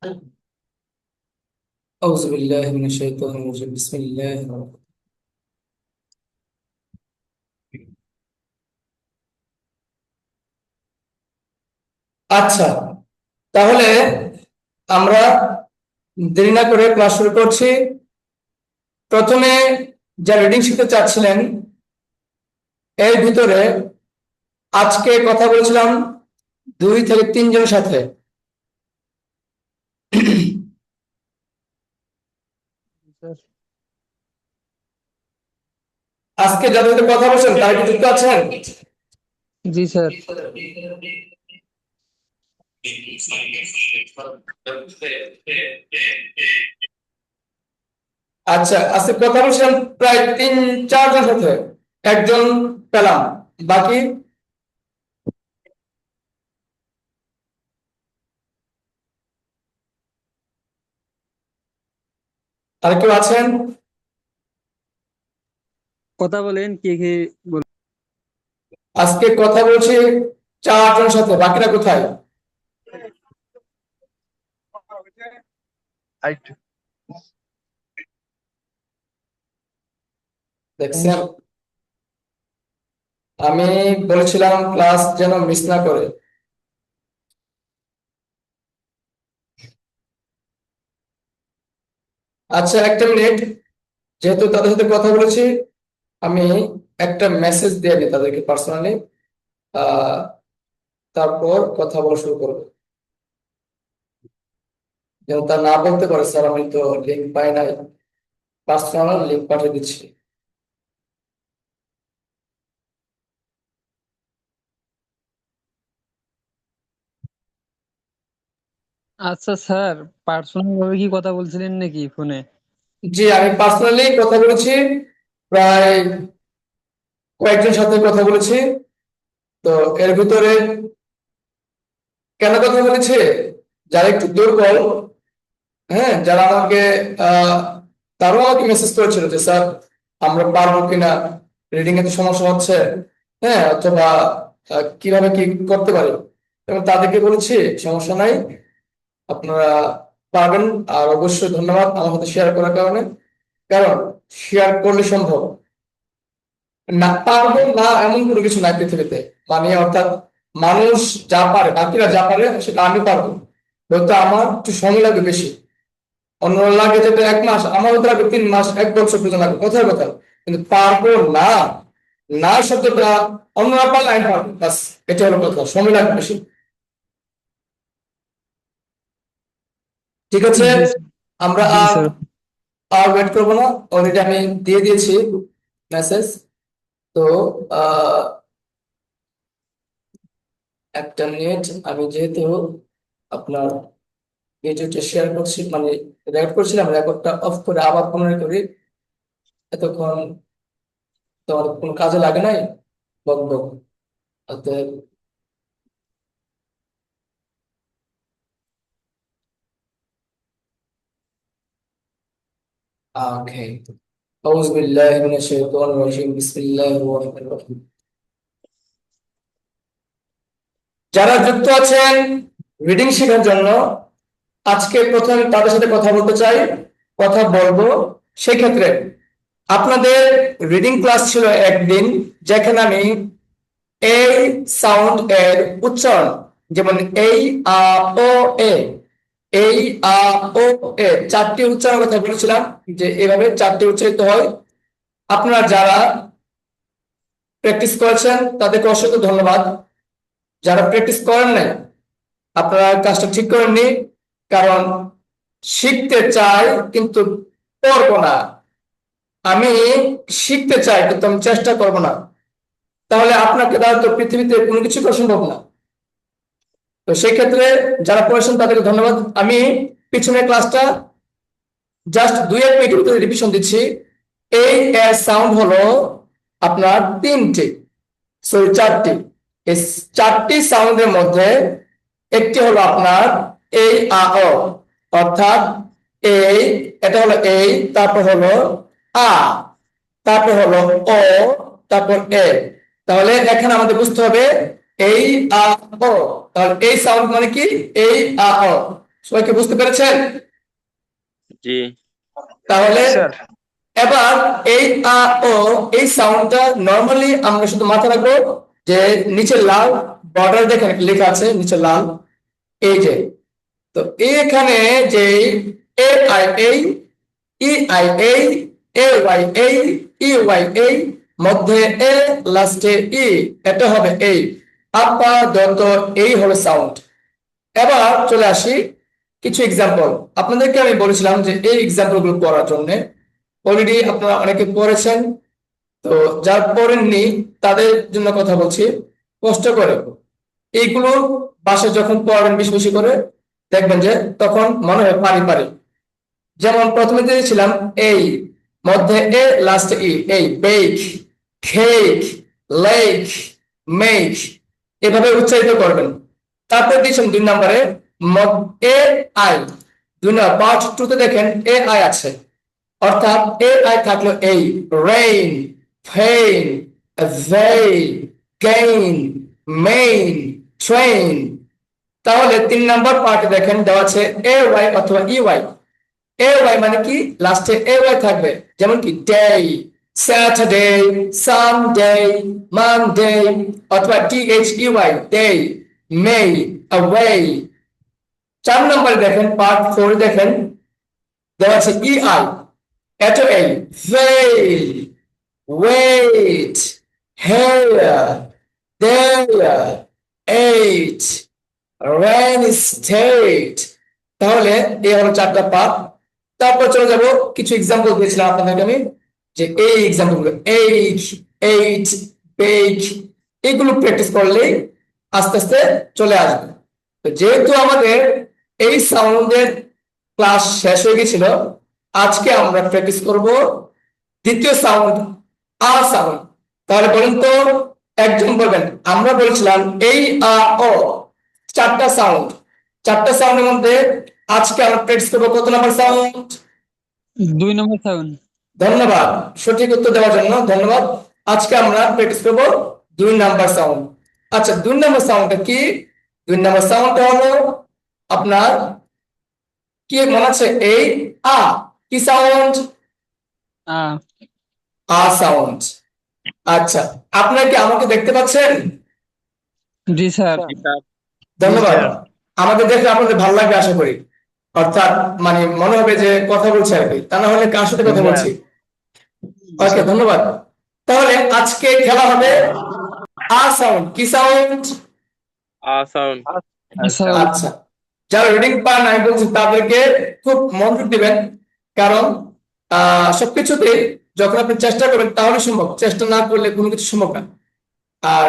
أعوذ بالله من الشيطان الرجيم بسم الله الرحمن আচ্ছা, তাহলে আমরা দেরি না করে ক্লাস শুরু করছি। প্রথমে যা রিডিং শিখতে চাচ্ছিলেন এর ভিতরে আজকে কথা বলেছিলাম 2 থেকে 3 জনের সাথে। স্যার। আজকে যাদের সাথে কথা বলছেন তারা কি যুক্ত আছেন? জি স্যার। আচ্ছা, আজকে কথা বলছিলাম প্রায় 3-4 জন সাথে, একজন পেলাম, বাকি আর কেউ আছেন? কথা বলেন কে কে আজকে কথা বলছি 4 জনের সাথে, বাকিরা কোথায়? দেখছেন, আমি বলেছিলাম ক্লাস যেন মিস না করে। আচ্ছা, একটা মিনিট, যেহেতু তাদের সাথে কথা বলেছি আমি একটা মেসেজ দিয়ে দিই তাদেরকে পার্সোনালি, তারপর কথা বলা শুরু করবো, যেন তা না বলতে পারে স্যার আমি তো লিঙ্ক পাই নাই। পার্সোনাল লিঙ্ক পাঠিয়ে দিচ্ছি। আচ্ছা স্যার, পার্সোনাল ভাবে কি কথা বলছিলেন নাকি ফোনে? জি, আমি পার্সোনালি কথা বলেছি, প্রায় কয়েকজন সাথে কথা বলেছি। তো এর ভিতরে কেন কথা বলেছে, যারা একটু দুর্বল, হ্যাঁ, যারা আমাকে আহ তারাও আমাকে মেসেজ করেছিল যে স্যার আমরা পারবো কিনা, রিডিং এ তো সমস্যা হচ্ছে, হ্যাঁ, অথবা কিভাবে কি করতে পারি। এবং তাদেরকে বলেছি সমস্যা নাই, আপনারা পারবেন। আর অবশ্যই ধন্যবাদ আমার সাথে শেয়ার করার কারণে, কারণ শেয়ার করলে সম্ভব, না পারবো না এমন কোনো কিছু নাই পৃথিবীতে। মানে অর্থাৎ মানুষ যা পারে, বাকিরা যা পারে সেটা আমি পারবো, হয়তো আমার একটু সময় লাগবে বেশি। অন্যরা লাগে যেটা 1 মাস, আমারও তো লাগবে 3 মাস, 1 বছর পর্যন্ত লাগবে, কথার কথা। কিন্তু পারবো না, না শব্দটা অন্যরা পারলে আমি পারবো, বাস, এটা হলো কথা, সময় লাগবে বেশি। ঠিক আছে, জি আমরা জি আর স্যার। আর ওয়েট করবো না, অলরেডি আমি দিয়ে দিয়েছি মেসেজ। তো আহ একটা মিনিট, আমি যেহেতু আপনার ভিডিওটা শেয়ার করছি, মানে রেকর্ড করছিলাম, রেকর্ডটা অফ করে আবার পুনরায় করি, এতক্ষণ তোমার কোনো কাজে লাগে নাই, বক বক। অতএব ওকে, أعوذ بالله من الشيطان الرجيم بسم الله الرحمن الرحيم। যারা যুক্ত আছেন রিডিং শেখার জন্য, আজকে প্রথমে তাদের সাথে কথা বলতে চাই, কথা বলবো। সেক্ষেত্রে আপনাদের রিডিং ক্লাস ছিল একদিন, যেখানে আমি এই সাউন্ড এর উচ্চারণ, যেমন এই আ ও এ, এই আ ও এ 4টি উচ্চারণ কথা বলেছিলাম, যে এভাবে 4টি উচ্চারিত হয়। আপনারা যারা প্র্যাকটিস করেছেন তাদেরকে অসংখ্য ধন্যবাদ। যারা প্র্যাকটিস করেন নাই আপনারা কাজটা ঠিক করেননি, কারণ শিখতে চাই কিন্তু করবো না। আমি শিখতে চাই কিন্তু আমি চেষ্টা করবো না, তাহলে আপনাকে দ্বারা তো পৃথিবীতে কোনো কিছু করা সম্ভব না। তো সেই ক্ষেত্রে যারা পড়েছেন তাদেরকে ধন্যবাদ। আমি পিছনের ক্লাসটা জাস্ট 2-1 মিনিটের ভিতরে রিভিশন দিচ্ছি। এই এর সাউন্ড হলো আপনার 3টি, সরি 4টি। এই 4টি সাউন্ডের মধ্যে একটি হলো আপনার এই আ ও, অর্থাৎ এই, এটা হলো এই, তারপর হলো আ, তারপর হলো ও, তারপর এ। তাহলে এখানে আমাদের বুঝতে হবে এই আ ও, তাহলে এই সাউন্ড মানে কি, এই আ ও। সবাই কি বুঝতে পেরেছেন? জি তাহলে স্যার এবার এই আ ও এই সাউন্ডটা নরমালি আমরা শুধু মাথায় রাখবো যে নিচে লাল বর্ডার দেখেন লেখা আছে নিচে লাল, এই যে। তো এখানে যে এ আই এই ই আই এই এ ওয়াই এই ই ওয়াই এই মধ্যে এ লাস্টে ই, এটা হবে এই আপাতত এই হবে সাউন্ড। এবার চলে আসি কিছু এক্সাম্পল। আপনাদেরকে আমি বলেছিলাম যে এই এক্সাম্পল গুলো করার জন্য, অলরেডি আপনারা অনেকে পড়েছেন, তো যারা পড়েননি তাদের জন্য কথা বলছি, কষ্ট করে এইগুলো বাসায় যখন পড়বেন বেশি বেশি করে, দেখবেন যে তখন মনে হয় পারি পারি। যেমন প্রথমে দিয়েছিলাম এই মধ্যে এ লাস্টে ই, এই বেক, কেক, লেক, মেক, এভাবে উচ্চারিত করবেন। তারপর দিয়েছেন 2 নম্বরে এ আই, 2 নম্বর পার্ট 2 তে দেখেন এ আই আছে, অর্থাৎ এ আই থাকলো এই রেইন, ফেইন, ভেই, গেইন, মেইন, ট্রেইন। তাহলে 3 নম্বর পার্টে দেখেন দেওয়া আছে এ ওয়াই অথবা ই ওয়াই। এ ওয়াই মানে কি লাস্টে এ ওয়াই থাকবে, যেমন কি ডে, স্যাটারডে, সানডে, মানডে, অথবা টিএইচ ই ওয়াই ডে, মে, অ্যাওয়ে। 4 নম্বরে দেখেন পার্ট 4 দেখেন দেওয়া আছে ই আই, এটো এই ভেইল, ওয়েট, হেয়ার, দেয়ার, এইট, রেন স্টেট। তাহলে এই হলো 4টা পার্ট। তারপর চলে যাব কিছু এক্সাম্পল দিয়েছিলাম আপনাদেরকে আমি, যে এই এক্সাম্পল গুলো এইট, এইট, বেক, এগুলো প্র্যাকটিস করলেই আস্তে আস্তে চলে আসবে। তো যেহেতু আমাদের এই সাউন্ডের ক্লাস শেষ হয়ে গেছিল, আজকে আমরা প্র্যাকটিস করব দ্বিতীয় সাউন্ড আ সাউন্ড। তাহলে বলেন তো, একজন বলবেন, আমরা বলেছিলাম এই আ ও 4টা সাউন্ড, 4টা সাউন্ডের মধ্যে আজকে আমরা প্র্যাকটিস করবো কত নাম্বার সাউন্ড? 2 নম্বর সাউন্ড। ধন্যবাদ সঠিক উত্তর দেওয়ার জন্য, ধন্যবাদ। আজকে আমরা প্র্যাকটিস করবো 2 নাম্বার সাউন্ড। আচ্ছা 2 নাম্বার সাউন্ডটা কি? 2 নাম্বার সাউন্ডটা হলো আপনার কি মনে আছে, এই আ, কি সাউন্ড? আ আ সাউন্ড। আচ্ছা আপনারা কি আমাকে দেখতে পাচ্ছেন? জি স্যার। ধন্যবাদ। স্যার। আমাকে দেখে আপনাদের ভালো লাগবে আশা করি, অর্থাৎ মানে মনে হবে যে কথা বলছে আর কি, তা না হলে কার সাথে কথা বলছি। ওকে ধন্যবাদ। তাহলে আজকে খেলা হবে আ সাউন্ড, কি সাউন্ড? Sound sound. আচ্ছা যারা রিডিং পান আমি বলছি তাদেরকে খুব মনোযোগ দিবেন, কারণ সবকিছুতে যখন আপনি চেষ্টা করবেন তাহলে সম্ভব, চেষ্টা না করলে কোনো কিছু সম্ভব না। আর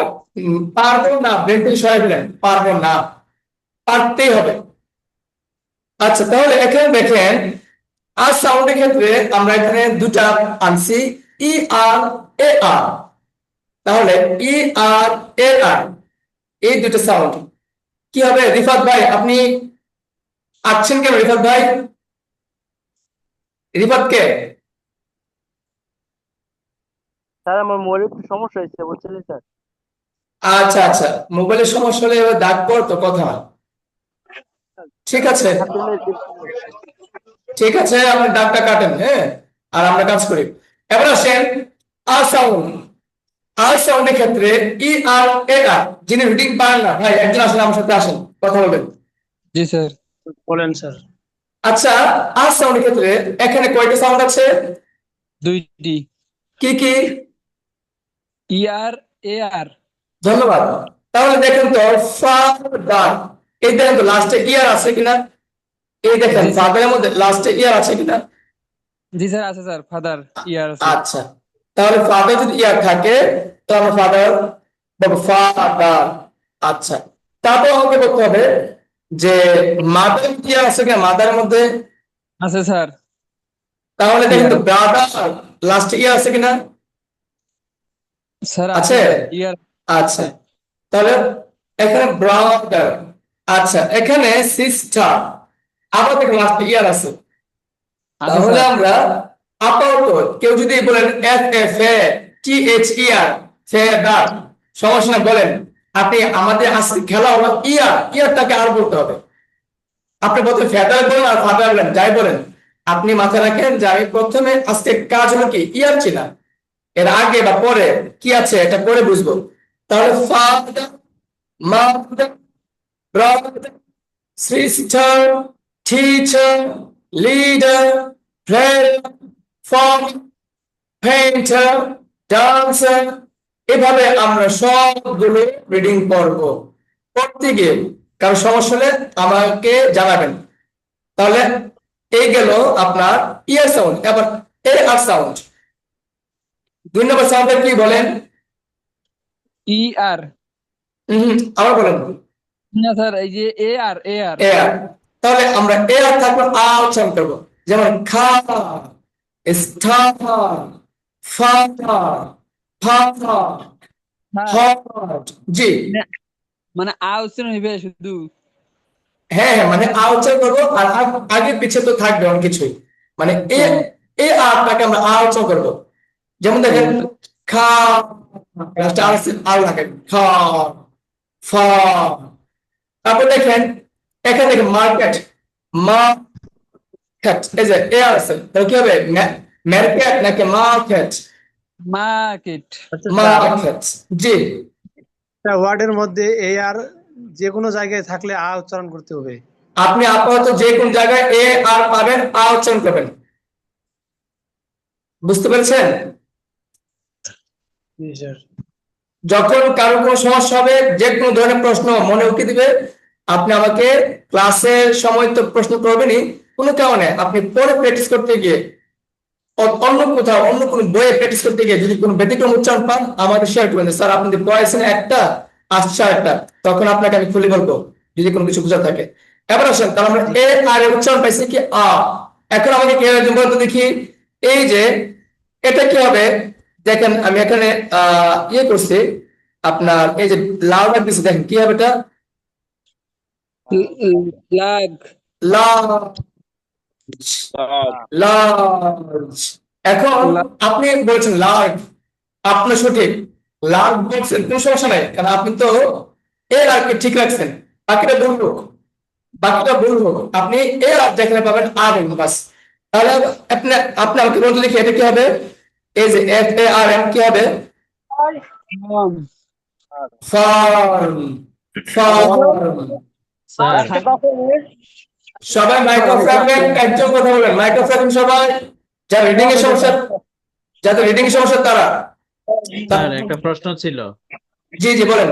পারবো না ব্রেন থেকে সরাই দিলেন, পারবো না, পারতেই হবে। আচ্ছা তাহলে এখানে দেখেন আর সাউন্ডের ক্ষেত্রে আমরা এখানে দুটা আনছি, ই আর এ আর। তাহলে ই আর এ আর এই দুটো সাউন্ড কি হবে? রিফাত ভাই আপনি আছেন কেন? রিফাত ভাই, রিফাত কে? স্যার আমার মোবাইলে একটু সমস্যা হয়েছে বুঝছিলেন স্যার। আচ্ছা আচ্ছা, মোবাইলের সমস্যা হলে এবার দাগ পড় তো কথা হয়। ঠিক আছে ঠিক আছে, আপনি দাগটা কাটেন, হ্যাঁ, আর আমরা কাজ করি। এবার আসেন আর সাউন্ড। আর সাউন্ডের ক্ষেত্রে ই আর এ আর, যিনি রিডিং পারেন না ভাই একজন আসেন আমার সাথে, আসেন কথা বলবেন। জি স্যার। বলেন স্যার। আচ্ছা আর সাউন্ডের ক্ষেত্রে এখানে কয়টা সাউন্ড আছে? 2টি। কি কি? ই আর এ আর। ধন্যবাদ। তাহলে দেখেন তো ফাদার, এই দেখেন তো লাস্টে ইয়ার আছে কিনা, এই দেখেন জি স্যার। ফাদারের মধ্যে লাস্টে ইয়ার আছে কিনা? জি স্যার আছে স্যার, ফাদার ইয়ার আছে। আচ্ছা তাহলে ফাদার যদি ইয়ার থাকে তো আমরা ফাদার বলবো ফাদার। আচ্ছা তারপর আমাকে বলতে হবে যে মাদার ইয়ার আছে কিনা, মাদারের মধ্যে। আছে স্যার। তাহলে দেখেন তো ইয়ার ব্রাদার লাস্টে ইয়ার আছে কিনা? স্যার আছে। আছে স্যার, ইয়ার। আচ্ছা তাহলে এখানে ব্রাদার। আচ্ছা এখানে সিস্টার, আবার দেখেন লাস্টে ইয়ার আছে। আছে তাহলে স্যার। আমরা আপাতত কেউ যদি বলেন এফ এফ এ টি এইচ ইয়ার ফেদার, সমস্যা না, বলেন আপনি। আমাদের আজকে খেলা হলো ইয়ার, ইয়ারটাকে আর বলতে হবে। আপনি প্রথমে ফেডারেল বলেন আর ফাদার বলেন, যাই বলেন, আপনি মাথায় রাখেন যে আমি প্রথমে আজকে কাজ হলো কি ইয়ার চিনা, এর আগে বা পরে কি আছে এটা পরে বুঝবো। তাহলে father, mother, brother, sister, teacher, leader, player, farmer, painter, dancer, এভাবে আমরা সবগুলো রিডিং পড়ব। পড়তে গিয়ে কারো সমস্যা হলে আমাকে জানাবেন। তাহলে এই গেল আপনার ইয়ার সাউন্ড। এবার এ আর সাউন্ড, 2 নম্বর সাউন্ডের কি বলেন? ই আর। আবার বলেন। না স্যার, এই যে এ আর এয়ার। তাহলে আমরা এয়ার থাকলে আ উচ্চারণ করবো, যেমন খা, স্টার, ফাটা, ফাটা, স্যার, হট। জি, মানে আ উচ্চারণ হইবে শুধু। হ্যাঁ হ্যাঁ, মানে আ উচ্চারণ করবো আর আগে পিছে তো থাকবে অনেক কিছুই, মানে এ, ও, এ আরটাকে আমরা আ উচ্চারণ করবো। যেমন দেখেন খা, আর লাগে খা, ফা। তারপর দেখেন এখানে দেখেন মার্কেট, মা, এই যে এ আর আছে, তাহলে কি হবে? মার্কেট নাকি মার্কেট? মার্কেট। আচ্ছা স্যার, মার্কেট। জি, একটা ওয়ার্ডের মধ্যে এ আর যে কোনো জায়গায় থাকলে আ উচ্চারণ করতে হবে। আপনি আপাতত যে কোন জায়গায় এ আর পাবেন আ উচ্চারণ করবেন। বুঝতে পেরেছেন? জি স্যার। যখন কারো কোনো সমস্যা হবে, যে কোনো ধরনের প্রশ্ন মনে উঠে দিবে, আপনি আমাকে ক্লাসের সময় তো প্রশ্ন করবেনই, কোনো কারণে আপনি পরে প্র্যাকটিস করতে গিয়ে অন্য কোথাও অন্য কোনো বইয়ে প্র্যাকটিস করতে গিয়ে যদি কোনো ব্যতিক্রম উচ্চারণ পান আমাকে শেয়ার করবেন, স্যার আপনি পড়াইছেন একটা, আসছে একটা, তখন আপনাকে আমি খুলে বলবো যদি কোনো কিছু বোঝা থাকে। এবার আসেন, তাহলে আমরা এ আর এর উচ্চারণ পাইছি কি আ। এখন আমাকে কি হবে বলতো দেখি, এই যে এটা কি হবে? দেখেন আমি এখানে ইয়ে করছি, আপনার এই যে লাল দাগ দিচ্ছি, দেখেন কি হবে এটা? লাগ। Large, large. এখন আপনি বলছেন লার্জ, আপনি সঠিক, লার্জ বলছেন, কোনো সমস্যা নাই, কারণ আপনি তো এর আর কি ঠিক রাখছেন। বাকিটা ভুল হোক, বাকিটা ভুল হোক, আপনি এর আর যেখানে পাবেন আর বাস। তাহলে আপনি আপনি আমাকে বলতে দেখি এটা কি হবে? এই যে এফ এ আর এম কি হবে? ফার্ম। Farm, farm. স্যার সবাই মাইক্রোফোন একজন কথা বলেন, মাইক্রোফোন সবাই, যারা রিডিং এর সমস্যা, যাদের রিডিং এর সমস্যা তারা। স্যার একটা প্রশ্ন ছিল। জি জি বলেন।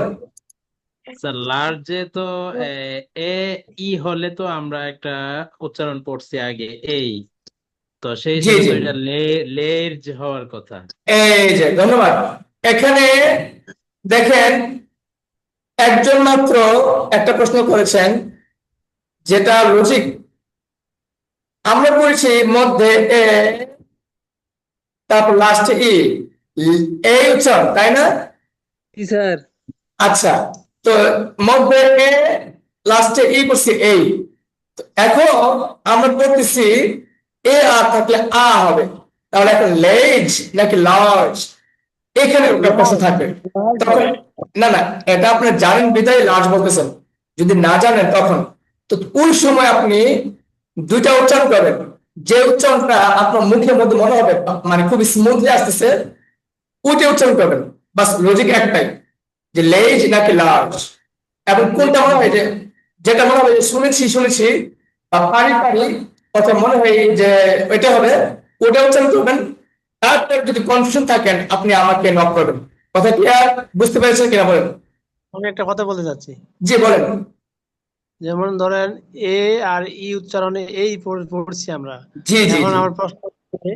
স্যার লার্জে তো এ ই হলে তো আমরা একটা উচ্চারণ পড়ছি আগে এই, তো সেই জি হিসেবে জি, তো এটা লের্জ হওয়ার কথা। এই যে ধন্যবাদ। এখানে দেখেন একজন মাত্র একটা প্রশ্ন করেছেন, যেটা লজিক। আমরা পড়েছি মধ্যে এ, তারপর লাস্টে ই, এই উচ্চারণ, তাই না? জি স্যার। আচ্ছা, তো মধ্যে এ, লাস্টে ই করছি এই। তো এখন আমরা পড়তেছি এ আর থাকলে আ হবে, তাহলে এখন লেজ নাকি লার্জ, এখানে একটা প্রশ্ন থাকবে। তখন না না, এটা আপনি জানেন বিধায় লার্জ বলতেছেন, যদি না জানেন তখন তো ওই সময় আপনি দুইটা উচ্চারণ করবেন, যে উচ্চারণটা আপনার মুখের মধ্যে মনে হবে মানে খুব স্মুথলি আসতেছে, ওইটা উচ্চারণ করবেন। বাস লজিক একটাই, যে লেজ নাকি লার্জ। এবং কোনটা মনে হয় যে, যেটা মনে হয় যে শুনেছি শুনেছি বা পারি পারি, অথবা মনে হয় যে ওইটা হবে, ওটা উচ্চারণ করবেন। তারপর যদি কনফিউশন থাকেন আপনি আমাকে নক করবেন। কথা কি আর বুঝতে পেরেছেন কিনা বলেন? আমি একটা কথা বলতে চাচ্ছি, জি বলেন। যেমন ধরেন এ আর ই উচ্চারণে এই পড়ছি আমরা। জি জি এখন জি, আমার প্রশ্ন হচ্ছে,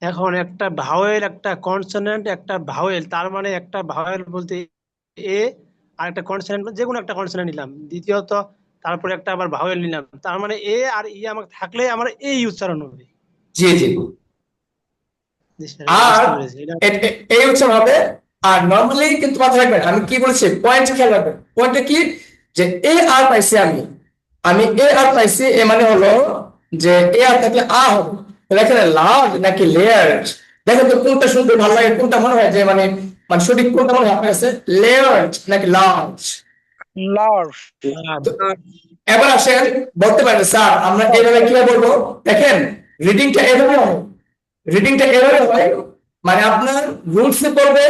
এখন একটা ভাওয়েল একটা কনসোনেন্ট একটা ভাওয়েল, তার মানে একটা ভাওয়েল বলতে এ, আর একটা কনসোনেন্ট যে কোনো একটা কনসোনেন্ট নিলাম, দ্বিতীয়ত তারপরে একটা আবার ভাওয়েল নিলাম, তার মানে এ আর ই আমার থাকলে আমার এই উচ্চারণ হবে। জি জি। জি স্যার, এটা আর বুঝতে পেরেছি। এটা এই উচ্চারণ হবে। আর নর্মালি কিন্তু মাথায় রাখবেন আমি কি বলেছি, পয়েন্ট খেয়াল রাখবেন। পয়েন্টটা কি, যে এ আর পাইছি আমি, আমি এ আর পাইছি, এ মানে হলো যে এ আর থাকলে আ হবে। তাহলে এখানে লার্জ নাকি লেয়ার্ড, দেখেন তো কোনটা শুনতে ভালো লাগে, কোনটা মনে হয় যে মানে মানে সঠিক কোনটা মনে হয় আপনার কাছে, লেয়ার্ড নাকি লার্জ? লার্জ। তো এবার আসেন, বলতে পারেন স্যার আমরা এভাবে কিভাবে বলবো। দেখেন, রিডিংটা এভাবে হয়, রিডিংটা এভাবে হয়, মানে আপনার রুলসে পড়বে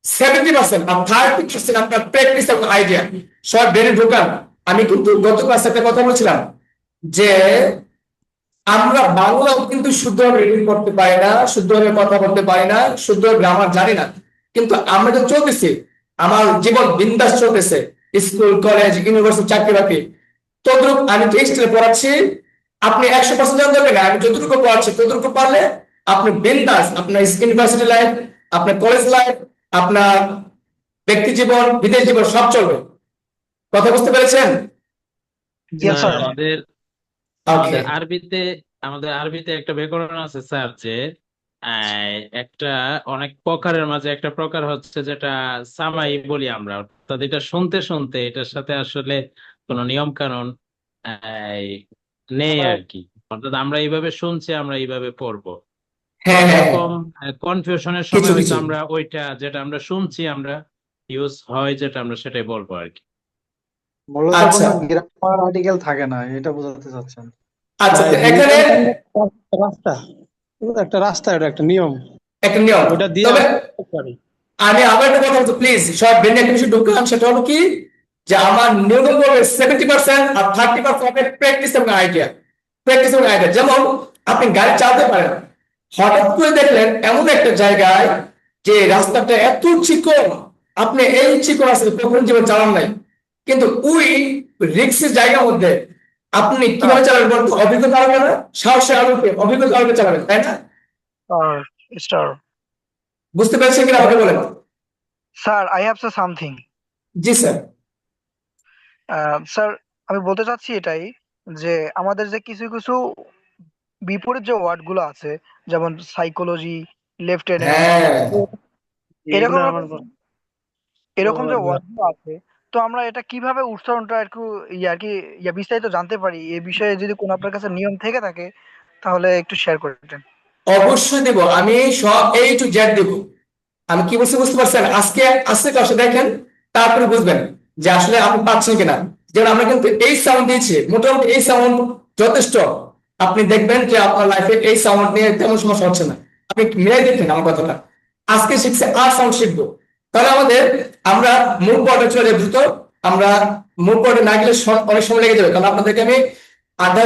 70% আর 30% আপনার প্র্যাকটিস এবং আইডিয়া সব ব্রেনে ঢোকান। আমি কিন্তু গত ক্লাসে একটা কথা বলছিলাম যে আমরা বাংলাও কিন্তু শুদ্ধভাবে রিডিং করতে পারি না, শুদ্ধভাবে কথা বলতে পারি না, শুদ্ধভাবে গ্রামার জানি না, কিন্তু আমরা তো চলতেছি, আমার জীবন বিন্দাস চলতেছে, স্কুল কলেজ ইউনিভার্সিটি চাকরি বাকরি, তদ্রুপ আমি টেক্সটে পড়াচ্ছি। আপনি 100% জানতে হবে না, আমি যতটুকু পড়াচ্ছি ততটুকু পারলে আপনি বিন্দাস আপনার ইউনিভার্সিটি লাইফ, আপনার কলেজ লাইফ, আপনার ব্যক্তি জীবন, বিদেশ জীবন সব চলবে। কথা বুঝতে পেরেছেন? Yes, sir sir. আমাদের ওকে, আমাদের আরবিতে একটা ব্যাকরণ আছে স্যার, যে একটা অনেক প্রকারের মাঝে একটা প্রকার হচ্ছে যেটা সামাই বলি আমরা, অর্থাৎ এটা শুনতে শুনতে এটার সাথে আসলে কোনো নিয়ম কানুন নেই আর কি, অর্থাৎ আমরা এইভাবে শুনছি, আমরা এইভাবে পড়বো। হ্যাঁ হ্যাঁ হ্যাঁ, এরকম কনফিউশনের কিছু সময় হয়তো কিছু আমরা ওইটা যেটা আমরা শুনছি আমরা ইউজ হয় যেটা আমরা সেটাই বলবো আর কি। মূলত আচ্ছা কোনো গ্রামার আর্টিকেল থাকে না, এটা বোঝাতে চাচ্ছেন। আচ্ছা, ভাই তো এখানে রাস্তা, একটা রাস্তা, এটা একটা নিয়ম, একটা নিয়ম, ওটা দিয়ে তবে আমরা করতে পারি। আমি আবার একটা কথা বলছি, প্লিজ সব ব্রেনে একটা বিষয় ঢুকান, সেটা হলো কি যে আমার নিউটন বলবে 70% আর 30% হবে প্র্যাকটিস এবং আইডিয়া, প্র্যাকটিস এবং আইডিয়া। যেমন আপনি গাড়ি চালাতে পারেন, হঠাৎ করে দেখলেন এমন একটা জায়গায় যে রাস্তাটা এত চিকন, আপনি এই চিকন রাস্তা কখনো জীবন চালান নাই, কিন্তু ওই রিক্সের জায়গার মধ্যে আপনি কিভাবে চালাবেন বলতো? অভিজ্ঞতা আলোকে না, সাহসের আলোকে, অভিজ্ঞতা আলোকে চালাবেন, তাই না? Sir, বুঝতে পেরেছেন কিনা আমাকে বলেন। sir, I have said something. G sir. Sir, আমি বলতে চাচ্ছি এটাই যে আমাদের যে কিছু কিছু বিপরীত যে ওয়ার্ড গুলো আছে, যেমন সাইকোলজি, লেফটেন্যান্ট, হ্যাঁ এরকম এগুলো এরকম আমার এরকম যে বাবা, ওয়ার্ড গুলো আছে, তো আমরা এটা কিভাবে উচ্চারণটা একটু আর কি বিস্তারিত জানতে পারি, এ বিষয়ে যদি কোনো আপনার কাছে নিয়ম থেকে থাকে তাহলে একটু শেয়ার করে দিতেন। অবশ্যই দেব, আমি সব এই টু জেড দেব। আমি কি বলছি বুঝতে পারছেন? আজকে ক্লাসে দেখেন, তারপরে বুঝবেন যে আসলে আপনি পাচ্ছেন কিনা। যেমন আমরা কিন্তু এই সাউন্ড দিয়েছি, মোটামুটি এই সাউন্ড যথেষ্ট। আপনি দেখবেন যে আপনার লাইফে এই সাউন্ড নিয়ে তেমন সমস্যা হচ্ছে না। আপনি মিলাই দেখেন আমার কথাটা। আজকে শিখছে আর সাউন্ড শিখবো, তাহলে আমরা মূল পর্বে চলে যাবো দ্রুত। আমরা মূল পর্বে না গেলে অনেক সময় লেগে যাবে, কারণ আপনাদেরকে আমি আধা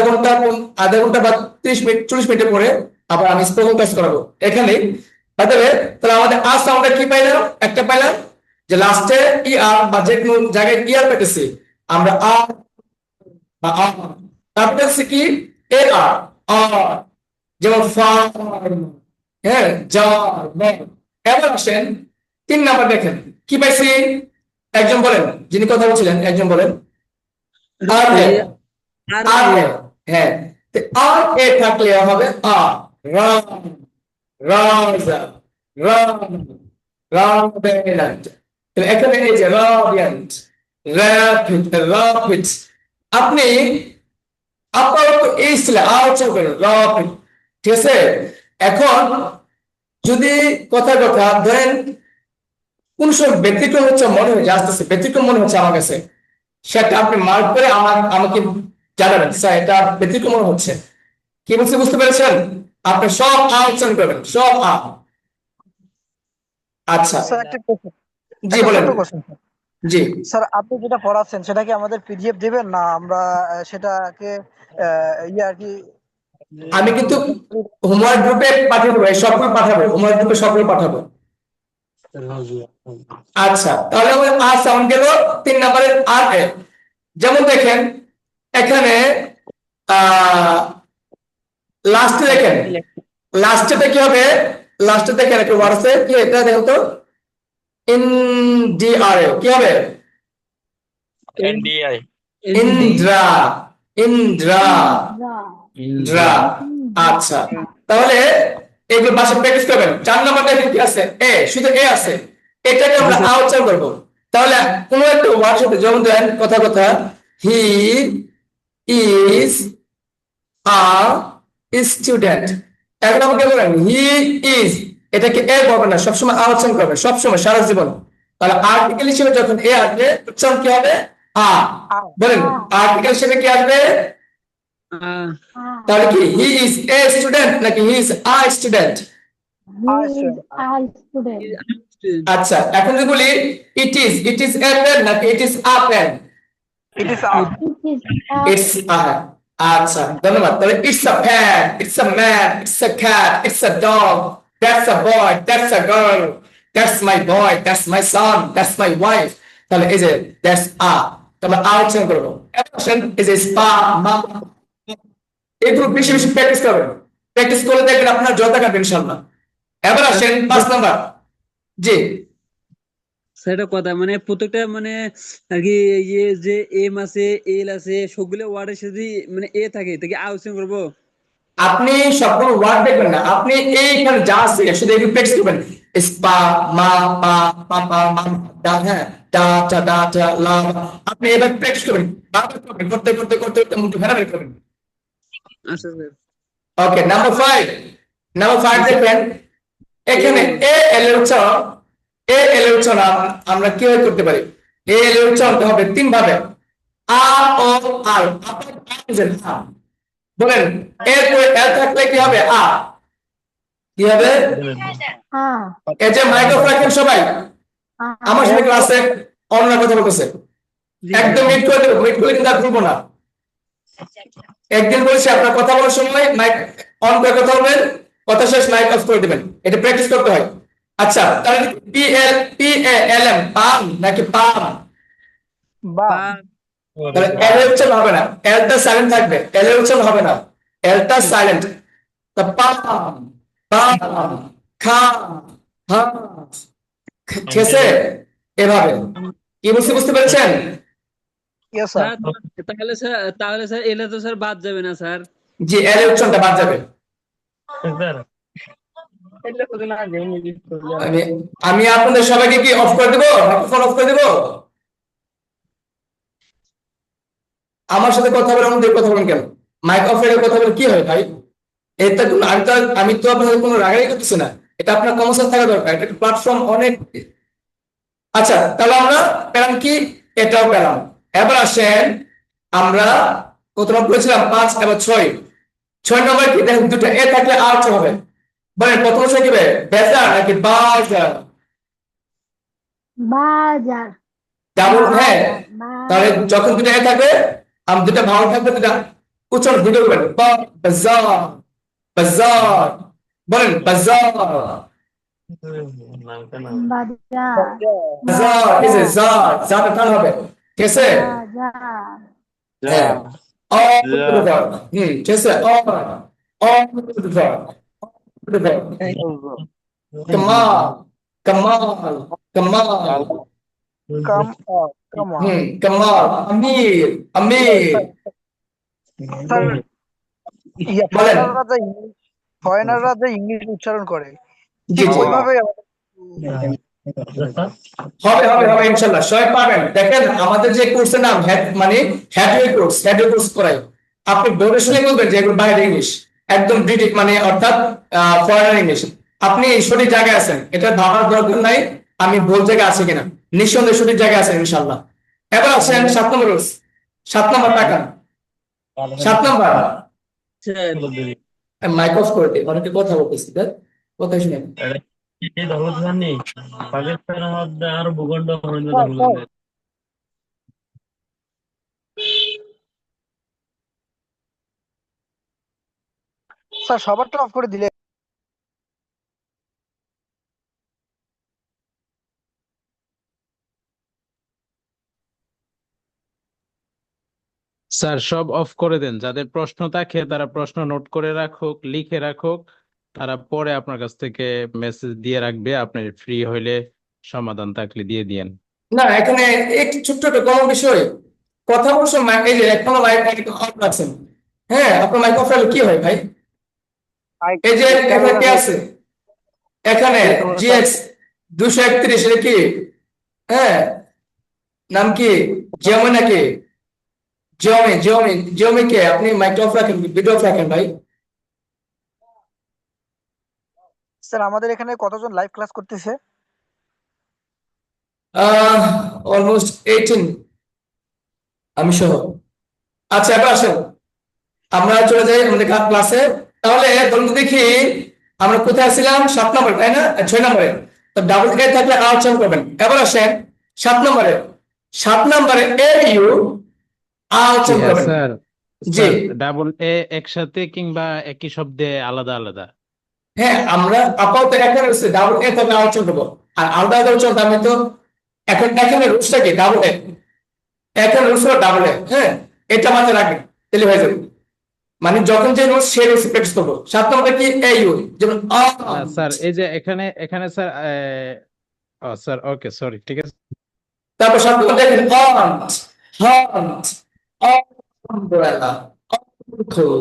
ঘন্টা বা 30 মিনিট 40 মিনিটের পরে আবার আমি স্পোকেন ক্লাস করাবো এখানে। তাহলে আমাদের আর সাউন্ডটা কি পাইলাম? একটা পাইলাম যে লাস্টে ই আর বা যে কোনো জায়গায় ই আর পেতেছি আমরা, আর বা আর, তারপরে হচ্ছে কি এ আর, আর, যেমন ফার্ম, হ্যাঁ জার, এবার আসেন 3 নাম্বার, দেখেন কি পাইছি, একজন বলেন, যিনি কথা বলছিলেন একজন বলেন। আর এ, আর এ, হ্যাঁ, তো আর এ থাকলে হবে আর, রাম, রাজা, রাম, রামবেলান্ট। তো এখানে এই যে রাবিয়ান্ট, র্যাপিড, রাপিড, আপনি আপাতত এই ছিল আর উচ্চারণ করেন রাপিড, ঠিক আছে? এখন যদি কথা ধরেন কোন সময় ব্যতিক্রম হচ্ছে মনে হচ্ছে, আসতেছে ব্যতিক্রম মনে হচ্ছে আমার কাছে, সেটা আপনি মার্ক করে আমাকে জানাবেন, স্যার এটা ব্যতিক্রম মনে হচ্ছে। কি বলছি বুঝতে পেরেছেন? আপনি সব আ উচ্চারণ করবেন, সব আ। আচ্ছা, স্যার, একটা কোশ্চেন, জি একটা বলেন। ছোট্ট কোশ্চেন। জি, স্যার, আপনি যেটা পড়াচ্ছেন সেটা কি আমাদের পিডিএফ দিবেন, না আমরা সেটাকে আর কি আমি কিন্তু হোমওয়ার্ক গ্রুপে পাঠাবো, এই সবগুলো পাঠাবো, হোমওয়ার্ক গ্রুপে সবগুলো পাঠাবো। আচ্ছা, তাহলে আমাদের আর সাউন্ড গেল 3 নাম্বারের আর এ। যেমন দেখেন এখানে লাস্টে দেখেন, লাস্টেতে কি হবে? লাস্টে দেখেন একটা ওয়ার্ড আছে, কি এটা দেখেন তো, ইনডিআরএ, কি হবে? এনডিআই ইন্দ্রা, ইন্দ্রা, ইন্দ্রা। আচ্ছা, তাহলে এগুলো পাশে প্র্যাকটিস করবেন। 4 নাম্বার দেখেন কি আছে, এ, শুধু এ আছে, এটাকে আমরা আ উচ্চারণ করবো। তাহলে কোন একটা ওয়ার্ড সাথে, যেমন দেন কথা হি ইজ আ স্টুডেন্ট, এখন আমাকে বলেন হি ইজ, এটাকে এ বলবেন না, সবসময় আ উচ্চারণ করবে, সবসময় সারা জীবন। তাহলে আর্টিকেল হিসেবে যখন এ আসবে উচ্চারণ কি হবে? আ আ বলেন আর্টিকেল হিসেবে কি আসবে? আহ তাহলে কি হি ইজ এ স্টুডেন্ট নাকি হি ইজ আ স্টুডেন্ট? আচ্ছা এখন যদি বলি ইট ইজ এ পেন নাকি it is a pen? It is it's a. আচ্ছা ধন্যবাদ। তাহলে it's a pen, it's a man, it's a cat, it's a dog, that's a boy, that's a girl, that's my boy, that's my son, that's my wife. তাহলে এই যে that's a, তাহলে আ উচ্চারণ করবো। এই যে স্পা মা, এগুলো বেশি বেশি প্র্যাকটিস করবেন। প্র্যাকটিস করলে দেখবেন আপনার জয়তা কাটবে ইনশাআল্লাহ। এবার আসেন 5 নাম্বার। জি সেটা কথা মানে প্রত্যেকটা মানে আর কি ইয়ে যে এম আছে এল আছে সবগুলো ওয়ার্ডের সাথে মানে এ থাকে তাকে আলোচনা করবো। আপনি সবগুলো ওয়ার্ড দেখবেন না, আপনি এইখানে যা আছে শুধু একটু প্র্যাকটিস করবেন। স্পা মা পা পা পা মা দা, হ্যাঁ দা টা দা টা লা, আপনি এবার প্র্যাকটিস করবেন, বারবার করবেন, করতে করতে করতে করতে মুখে ফেরা বের করবেন। আচ্ছা স্যার। ওকে নাম্বার 5 দেখবেন এখানে এ এল এর উচ্চারণ, এ এল এর উচ্চারণ আমরা কিভাবে করতে পারি? এ এল এর উচ্চারণ হবে 3 ভাবে। আ ও আর, আপনার আ বুঝেন, আ। বলেন এরপরে এল থাকলে কি হবে? আ। কি হবে? এই যে মাইক্রোফোন রাখেন সবাই, আমার সাথে ক্লাসে অন্য কথা বলতেছে, একদম মিট করে দেবো, মিট করে কিন্তু আর ভুলবো না। একদিন বলেছি আপনার কথা বলার সময় মাইক অন করে কথা বলবেন, কথা শেষ মাইক অফ করে দিবেন, এটা প্র্যাকটিস করতে হয়। আচ্ছা তাহলে পি এ এল এম পাম নাকি পাম? বা তাহলে এল এর উচ্চারণ হবে না, এলটা সাইলেন্ট থাকবে, এল এর উচ্চারণ হবে না, এলটা সাইলেন্ট। তা পাম পাম খা হা খেসে, এভাবে কি বলছি বুঝতে পেরেছেন? Yes sir. তাহলে স্যার এলে তো স্যার বাদ যাবে না স্যার। জি এল এর উচ্চারণটা বাদ যাবে। আমি আমি আপনাদের সবাইকে কি অফ করে দেবো, মাইক্রোফোন অফ করে দেবো? আমার সাথে কথা বলে আমাদের কথা বলেন কেন? মাইক অফ রেখে কথা বলে কি হয় ভাই? এটা আমি তো আপনাদের কোনো রাগারাগি করতেছি না, এটা আপনার কমন সেন্স থাকা দরকার, এটা প্ল্যাটফর্ম অনেক। আচ্ছা তাহলে আমরা পেলাম কি? এটাও পেলাম। এবার আসেন আমরা কত নম্বর বলেছিলাম? 5 এবং 6। 6 নম্বর কি দেখেন, দুটো এ থাকলে আর কি হবে? বলেন প্রথম অংশ কি হবে? বেজার নাকি বাজার? ডাবল, হ্যাঁ। তাহলে যখন দুটো এ থাকবে, আমি দুটো ভাওয়াল থাকবে, দুটা উচ্চারণ দুটো করবেন, বাজার বাজার। বলেন বাজার বাজার, এই যে জাটা টান হবে, ঠিক আছে? হ্যাঁ all to the verb, ঠিক আছে, all to the verb, to the verb. Kamal Kamal Kamal come Kamal Amir Amir। Sir বলেন। ফরেনাররা যে ইংলিশ উচ্চারণ করে জি ঠিক জি ওইভাবে হবে হবে হবে ইনশাআল্লাহ, সবাই পাবেন। দেখেন আমাদের যে কোর্সের নাম মানে হ্যাডওয়ে কোর্স করাই। আপনি বোর্ডে শুনে বলবেন যে এগুলো বাইরের ইংলিশ, একদম ব্রিটিশ মানে অর্থাৎ ফরেনার ইংলিশ। আপনি সঠিক জায়গায় আছেন, এটা ভাবার দরকার নাই আমি ভুল জায়গায় আছি কিনা, নিঃসন্দেহে সঠিক জায়গায় আছেন ইনশাআল্লাহ। এবার আসেন 7 নম্বর রুলস। 7 নম্বর টাকা 7 নম্বর। স্যার মাইক অফ করে দিই, অনেকে কথা বলতেছি, কথা শুনে। পাকিস্তানের মধ্যে আরো ভূখণ্ড স্যার সবারটা অফ করে দিলে স্যার সব অফ করে দেন, যাদের প্রশ্ন থাকে তারা প্রশ্ন নোট করে রাখুক, লিখে রাখুক, তারা পরে আপনার কাছ থেকে মেসেজ দিয়ে রাখবে, আপনি ফ্রি হইলে সমাধান থাকলে দিয়ে দিয়েন। না এখানে একটু ছোট্ট একটা কমন বিষয়, কথা বলার সময় এই যে এখনো মাইক অফ রাখছেন, হ্যাঁ আপনার মাইক অফ রাখলে কি হয় ভাই? এই যে এখানে কে আছে? এখানে জিএক্স 231, এটা কি? হ্যাঁ নাম কি? জিওমি নাকি? জিওমি কে? আপনি মাইক অফ রাখেন, ভিডিও অফ রাখেন ভাই। স্যার আমাদের এখানে কতজন লাইভ ক্লাস করতেছে? অলমোস্ট 18। আমি সহ। আচ্ছা এবার আসেন আমরা চলে যাই আমাদের ক্লাসে। তাহলে বন্ধু দেখি আমরা কোথায় ছিলাম, 7 নম্বরে তাই না, 6 নম্বরে। তো ডাবল এ থাকলে আর উচ্চারণ করবেন। এবার আসেন 7 নম্বরে, 7 নম্বরে এ ইউ আ উচ্চারণ করবেন। স্যার জি ডাবল এ একসাথে কিংবা একই শব্দে আলাদা আলাদা? হ্যাঁ, আমরা আপাতত এখানে ডাবল এ থাকলে আর উচ্চারণ করবো, আর আলাদা আলাদা উচ্চারণ আমি তো এখন এখানে রুলসটা কি ডাবল এ, এখানে রুলস হলো ডাবল এ। হ্যাঁ, এটা মাথায় রাখবেন তাহলে হয়ে যাবে। মানে যখন যে রুলস সেই রুলস প্র্যাকটিস করবো। 7 নম্বরে কি এ ইউ, যেমন স্যার এই যে এখানে এখানে স্যার স্যার ওকে সরি ঠিক আছে। তারপর 7 নম্বর দেখেন aunt, aunt, umbrella, uncle,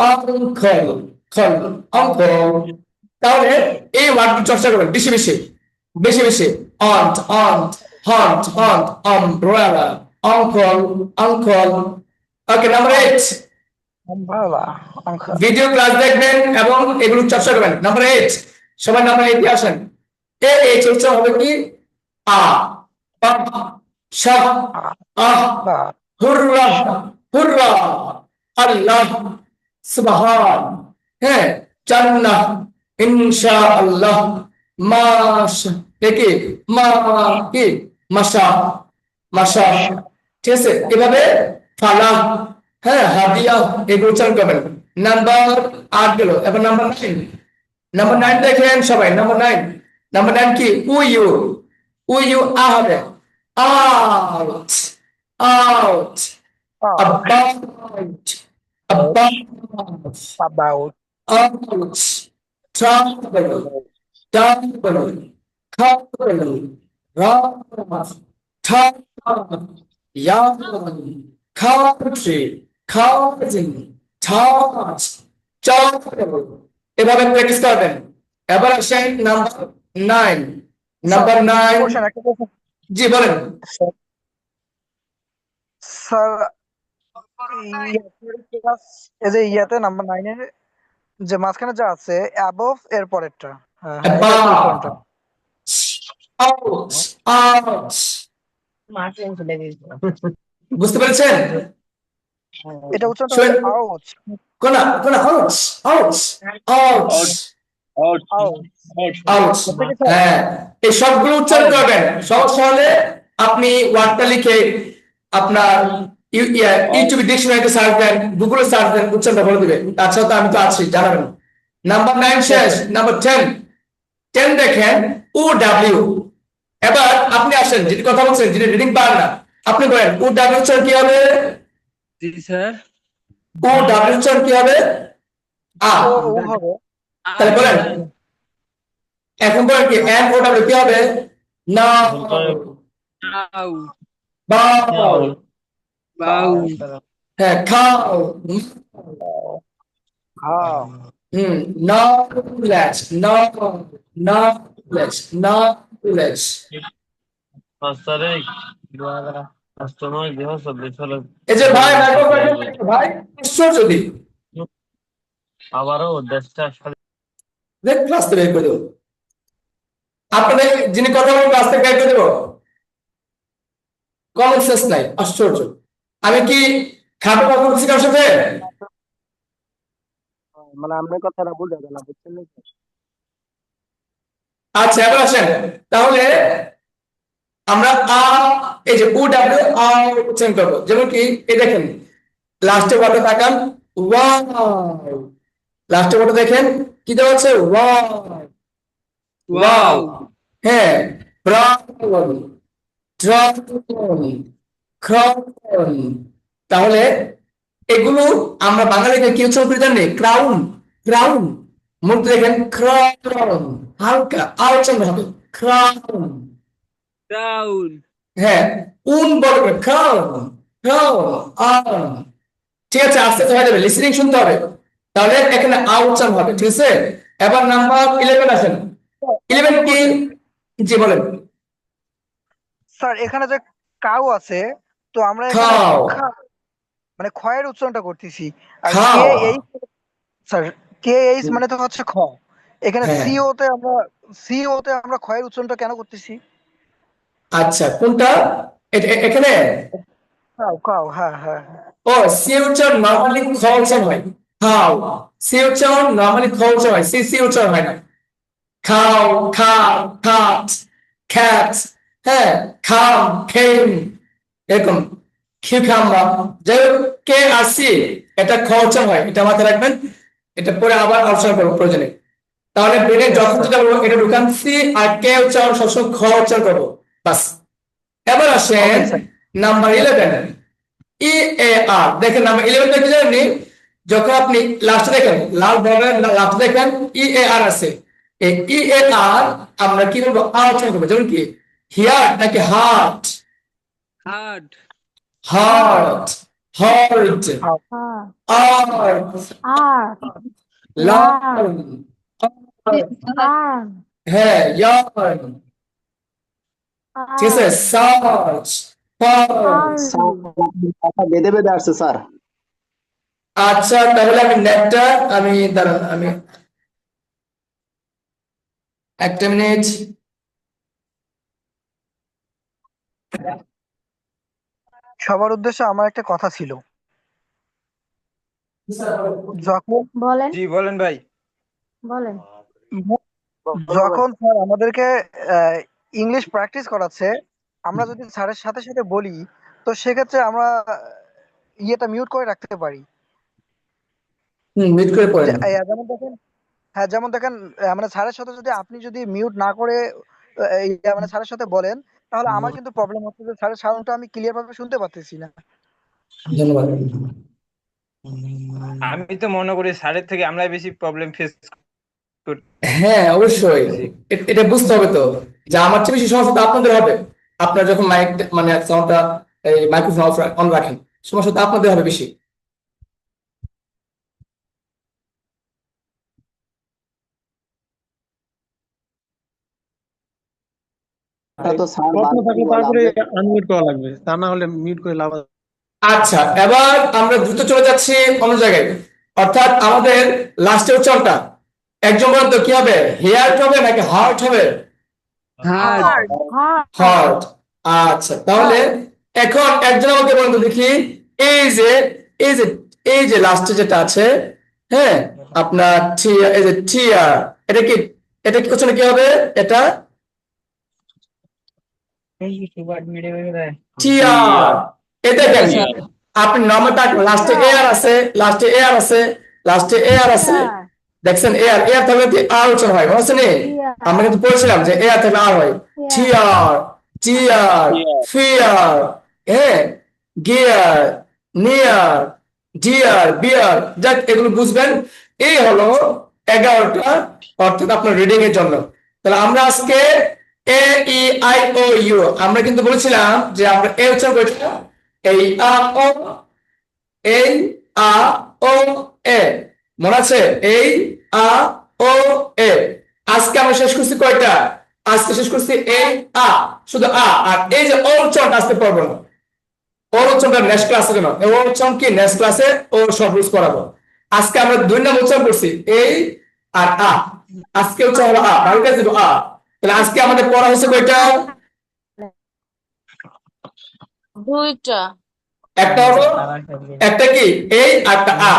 uncle, uncle। তাহলে এই ওয়ার্ড চর্চা করবেন বেশি বেশি বেশি বেশি। aunt, aunt, aunt, aunt, umbrella, uncle, uncle। ওকে, নাম্বার 8 ভালো অঙ্ক। ভিডিও ক্লাস দেখবেন এবং এগুলো চর্চা করবেন। নাম্বার 8 সবাই নাম্বার 8 এ আসেন। এ এই চর্চা হবে কি আ পা শাহ আহ বা হুররা হুররা আল্লাহ সুবহান। হ্যাঁ, জান্নাহ ইনশাআল্লাহ মাশা কি মা কি মাশা মাশা। ঠিক আছে, এভাবে ফালাহ, হ্যাঁ হাদিয়া এগুলো উচ্চারণ করবেন। নাম্বার 8 গেল, এবার নাম্বার 9। নাম্বার 9 দেখেন সবাই। নাম্বার 9 কি উইউ আ হবে out out about about out travel travel travel round travel young country cousin touch travel। এভাবে প্র্যাকটিস করবেন। এবার আসেন নাম্বার 9। নাম্বার 9 কোশ্চেন একটা কোশ্চেন জি বলেন। স্যার, এই যে ইয়াতে নাম্বার 9 এর যে মাঝখানে যা আছে অ্যাবভ এর পরেরটা, হ্যাঁ হ্যাঁ, এটা একটু উচ্চারণটা। out out বুঝতে পেরেছেন? এটা উচ্চারণটা শোনেন, হচ্ছে আউট কোনা কোনা out out out Out, out. out, out. হ্যাঁ, এই সবগুলো উচ্চারণ করবেন। সহজ সহলে আপনি ওয়ার্ডটা লিখে আপনার ইউটিউব ডিকশনারিতে সার্চ দেন, গুগলে সার্চ দেন, উচ্চারণটা বলে দিবে। তাছাড়া তো আমি তো আছি, জানাবেন। নাম্বার 9 শেষ। নাম্বার 10 দেখেন ও ডাব্লিউ। এবার আপনি আসেন, যেটি কথা বলছেন, যিনি রিডিং পারেন না, আপনি বলেন ও ডাব্লিউ উচ্চারণ কি হবে? জি স্যার। ও ডাব্লিউ উচ্চারণ কি হবে? আ। ও ও হবে তাহলে বলেন, এখন বলেন কি এন ও ডাব্লিউ কি হবে? না আউ বাউ। বাউ হ্যাঁ, খাও। হ্যাঁ knowledge knowledge। এই যে ভাই ভাই ঈশ্বর যদি আবারও দেশটা দেখ ক্লাস থেকে বের করে দেবো। আপনাদের যিনি কথা বলবেন ক্লাস থেকে বের করে দেবো। কমন সেন্স নাই, আশ্চর্য। আমি কি খাটো কথা বলছি কারোর সাথে? মানে আপনার কথাটা বুঝা গেল না, বুঝছেন? আচ্ছা এবার আসেন তাহলে আমরা আ এই যে ও ডাব্লিউ আ উচ্চারণ করবো। যেমন কি এই দেখেন লাস্টে ওয়ার্ডটা তাকান, ওয়াও। লাস্টে ওয়ার্ডটা দেখেন কি দেওয়া আছে? Wow wow. হ্যাঁ, ব্রাউন ড্রাগন ক্রাউন। তাহলে এগুলো আমরা বাঙালিকে কি উচ্চারণ করে জানি? Crown crown. মধ্যে দেখেন ক্রাউন, হালকা আলোচনা হবে ক্রাউন। ক্রাউন হ্যাঁ, উন বড় করে ক্রাউন ক্রাউন। ঠিক আছে, আস্তে আস্তে হয়ে যাবে, লিসেনিং শুনতে হবে। তাহলে এখানে আউটচার্ন হবে। ঠিক আছে, এবার নাম্বার 11 আসেন। 11 কি? জি বলেন। স্যার এখানে যে কাউ আছে, তো আমরা এখানে খাও মানে খয়ের উচ্চারণটা করতেছি। আর খাও। K H, sir K H মানে তো হচ্ছে খ। এখানে হ্যাঁ, সিও তে আমরা খয়ের উচ্চারণটা কেন করতেছি? আচ্ছা কোনটা? এখানে কাউ কাউ হ্যাঁ হ্যাঁ হ্যাঁ। ও সি উচ্চারণ নরমালি খ উচ্চারণ হয়, খাও। সি উচ্চারণ নরমালি খ উচ্চারণ হয়, সি উচ্চারণ হয় না। খাও, খাও, খাট, খ্যাট, হ্যাঁ, খাম, খেম, এরকম খিউখাম্বা। যাই হোক, কে আর সি এটা খ উচ্চারণ হয়, এটা মাথায় রাখবেন। এটা পরে আবার আলোচনা করবো প্রয়োজনে। তাহলে ব্রেনে যখন যেটা বলবো এটা ঢুকান সি, আর কে উচ্চারণ সবসময় খ উচ্চারণ করবো, বাস। এবার আসেন ওকে স্যার। নাম্বার 11, ই এ আর। দেখেন নাম্বার 11 কি জানেন? যখন আপনি লাস্টে দেখেন, লাল বর্ডারের লাস্টে দেখেন ই এ আর আছে, এই ই এ আর আমরা কি বলবো, আর উচ্চারণ করবো। যেমন কি হিয়ার নাকি heart, hard. Heart, heart, R art, R learn, arm হ্যাঁ, ইয়ার্ন, ঠিক আছে, arm সার্চ, পার্স। arm কথা বেঁধে বেঁধে আসছে স্যার। আচ্ছা, তাহলে আমি নেটটা আমি দাঁড়ান, আমি একটা মিনিট। সবার উদ্দেশ্যে আমার একটা কথা ছিল। যখন বলেন জি বলেন ভাই। বলেন যখন স্যার আমাদেরকে ইংলিশ প্র্যাকটিস করাচ্ছে, আমরা যদি স্যারের সাথে সাথে বলি, তো সেক্ষেত্রে আমরা ইয়েটা মিউট করে রাখতে পারি। মিট করে পড়েন। যেমন দেখেন, হ্যাঁ যেমন দেখেন, মানে স্যারের সাথে যদি আপনি যদি মিউট না করে মানে স্যারের সাথে বলেন, তাহলে আমার কিন্তু প্রবলেম হচ্ছে যে স্যারের সাউন্ডটা আমি ক্লিয়ার ভাবে শুনতে পারতেছি না। ধন্যবাদ। আমি তো মনে করি স্যারের থেকে আমরাই বেশি প্রবলেম ফেস হ্যাঁ, অবশ্যই। করতেছি। এটা বুঝতে হবে তো, যে আমার চেয়ে বেশি সমস্যা তো আপনাদের হবে। আপনারা যখন মাইক মানে সাউন্ডটা, এই মাইক্রোফোন অন রাখেন, সমস্যা তো আপনাদের হবে বেশি। এটা তো স্যার প্রশ্ন থাকলে বলা তারপরে আমরা আনমিউট করা লাগবে, তা না হলে মিউট করে লাভ আছে। আচ্ছা, এবার আমরা দ্রুত চলে যাচ্ছি অন্য জায়গায়। অর্থাৎ আমাদের লাস্টের উচ্চারণটা একজন বলেন তো কি হবে, হেয়ার হবে নাকি হার্ট হবে? হার্ড। heart heart. আচ্ছা, তাহলে এখন একজন আমাকে বলেন তো দেখি, এই যে এই যে এই যে লাস্টে যেটা আছে, হ্যাঁ, আপনার টিয়ার, এই যে টিয়ার, এটা কি, এটা কি কোশ্চেনে কি হবে? এটা টিয়ার। এই দেখেন, আপনি নর্মাল লাস্টে এ আর আছে, লাস্টে এ আর আছে, লাস্টে এ আর আছে, tear দেখছেন এ আর, এ আর থাকলে কি আর উচ্চারণ হয়, মনে আছে নি? আমরা কিন্তু পড়েছিলাম যে এ আর থাকলে আর হয়। tear টিয়ার, টিয়ার, ফিয়ার, হ্যাঁ, গিয়ার, নিয়ার, ডিয়ার, বিয়ার। যাক, এগুলো বুঝবেন। এই হলো 11টা, অর্থাৎ আপনার রিডিং এর জন্য। তাহলে আমরা আজকে এ ই আই ও ইউ, আমরা কিন্তু বলেছিলাম যে আমরা এ উচ্চারণ করেছিলাম এই আ ও, এই আ ও এ, মনে আছে? এই আ ও এ। আজকে আমরা শেষ করছি কয়টা? আজকে শেষ করছি এই আ, শুধু আ। আর এই যে ও উচ্চারণটা আজকে পড়বো না। ও উচ্চারণটা নেক্সট ক্লাসে কেন, ও উচ্চারণ কি নেক্সট ক্লাসে ও সব রুলস করাবো। আজকে আমরা 2 নাম উচ্চারণ করছি, এই আর আ। আজকে উচ্চারণ হলো আ, বাকিটা শুধু আ। তাহলে আজকে আমাদের পড়া হচ্ছে কয়টা? দুইটা একটা হলো, একটা কি এই, আরটা আ।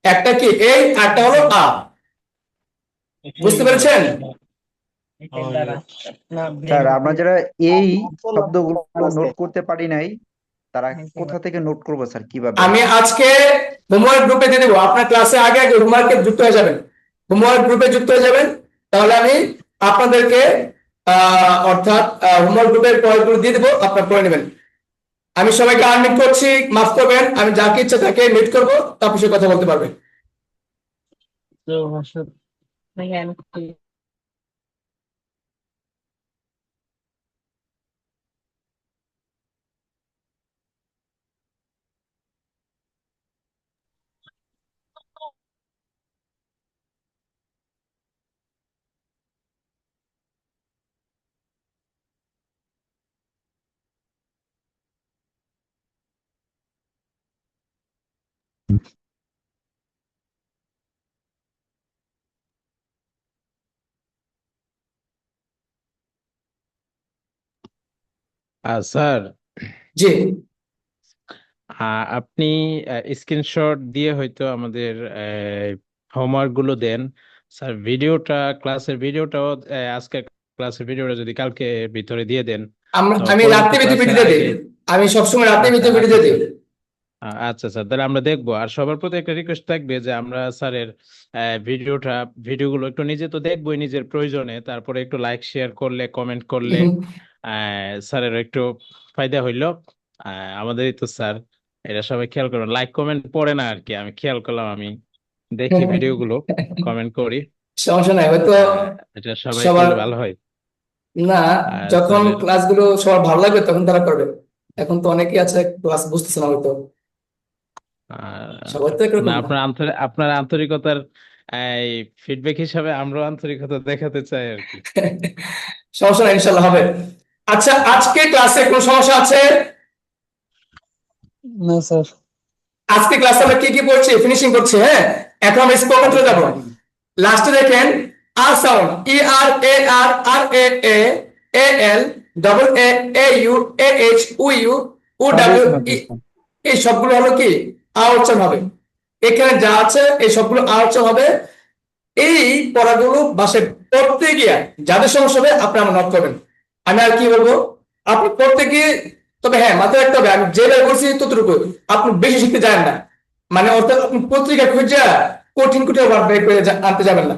একটা কি এই, আরটা হলো আ। বুঝতে পেরেছেন? স্যার আমরা যারা এই শব্দগুলো নোট করতে পারি নাই, তারা কোথা থেকে নোট করবো স্যার, কিভাবে? আমি আজকে হোমওয়ার্ক গ্রুপে দিয়ে দেবো। আপনার ক্লাসে আগে আগে হোমওয়ার্কে যুক্ত হয়ে যাবেন, হোমওয়ার্ক গ্রুপে যুক্ত হয়ে যাবেন। তাহলে আমি আপনাদেরকে অর্থাৎ হোমওয়ার্ক গ্রুপের পয়েন্টগুলো দিয়ে দেবো, আপনারা পড়ে নেবেন। আমি সবাইকে আনমিট করছি, মাফ করবেন। আমি যাকে ইচ্ছা তাকে মিট করবো, তারপর সে কথা বলতে পারবে। স্যার, জি, আপনি স্ক্রিনশট দিয়ে হয়তো আমাদের হোমওয়ার্ক গুলো দেন স্যার। ক্লাসের ভিডিওটাও আজকে ক্লাসের ভিডিওটা যদি কালকে ভিতরে দিয়ে দেন তো আমি পরবর্তী রাত্রে ভিতরে ক্লাসের ভিডিও দিয়ে আগে। দিই, আমি সবসময় রাত্রে আচ্ছা ভিতরে ভিডিও আচ্ছা দিয়ে দিই। স্যার। আচ্ছা স্যার, তাহলে আমরা দেখবো। আর সবার প্রতি একটা রিকোয়েস্ট থাকবে যে আমরা স্যারের ভিডিওগুলো একটু নিজে তো দেখবোই নিজের প্রয়োজনে, তারপরে একটু লাইক শেয়ার করলে কমেন্ট করলে স্যারের একটু ফায়দা হইলো। আমাদেরই তো স্যার, এটা সবাই খেয়াল করবেন। লাইক কমেন্ট পড়ে না আর কি, আমি খেয়াল করলাম, আমি দেখি ভিডিওগুলো, কমেন্ট করি। সমস্যা নাই, হয়তো এটা সবাই সবার করলে ভালো হয়। না, যখন স্যারের ক্লাসগুলো সবার ভালো লাগবে তখন তারা করবে। এখন তো অনেকেই আছে ক্লাস বুঝতেছে না হয়তো, সবাই তো না, একরকম না। আপনার আন্তরিকতার এই ফিডব্যাক হিসাবে আমরাও আন্তরিকতা দেখাতে চাই আর কি। সমস্যা নাই, ইনশাল্লাহ হবে। আচ্ছা, আজকে ক্লাসে কোনো সমস্যা আছে? না স্যার। আজকে ক্লাসে আমরা কি কি পড়ছি ফিনিশিং করছি, হ্যাঁ। এখন আমরা স্পোকেন চলে যাবো। লাস্টে দেখেন আর সাউন্ড, ERARAAL, এই সবগুলো হলো কি আওয়াজ হবে। এখানে যা আছে এই সবগুলো আওয়াজ হবে। এই পড়াগুলো বাসায় পড়তে গিয়ে যাদের সমস্যা হবে আপনারা নোট করবেন। আমি আর কি বলবো, আপনি পড়তে গিয়ে, তবে হ্যাঁ মাথায় রাখতে হবে আমি যেভাবে বলছি ততটুকু, আপনি বেশি শিখতে যাবেন না। মানে অর্থাৎ আপনি পত্রিকা খুঁজে কঠিন কঠিন ওয়ার্ড বের করে আনতে যাবেন না।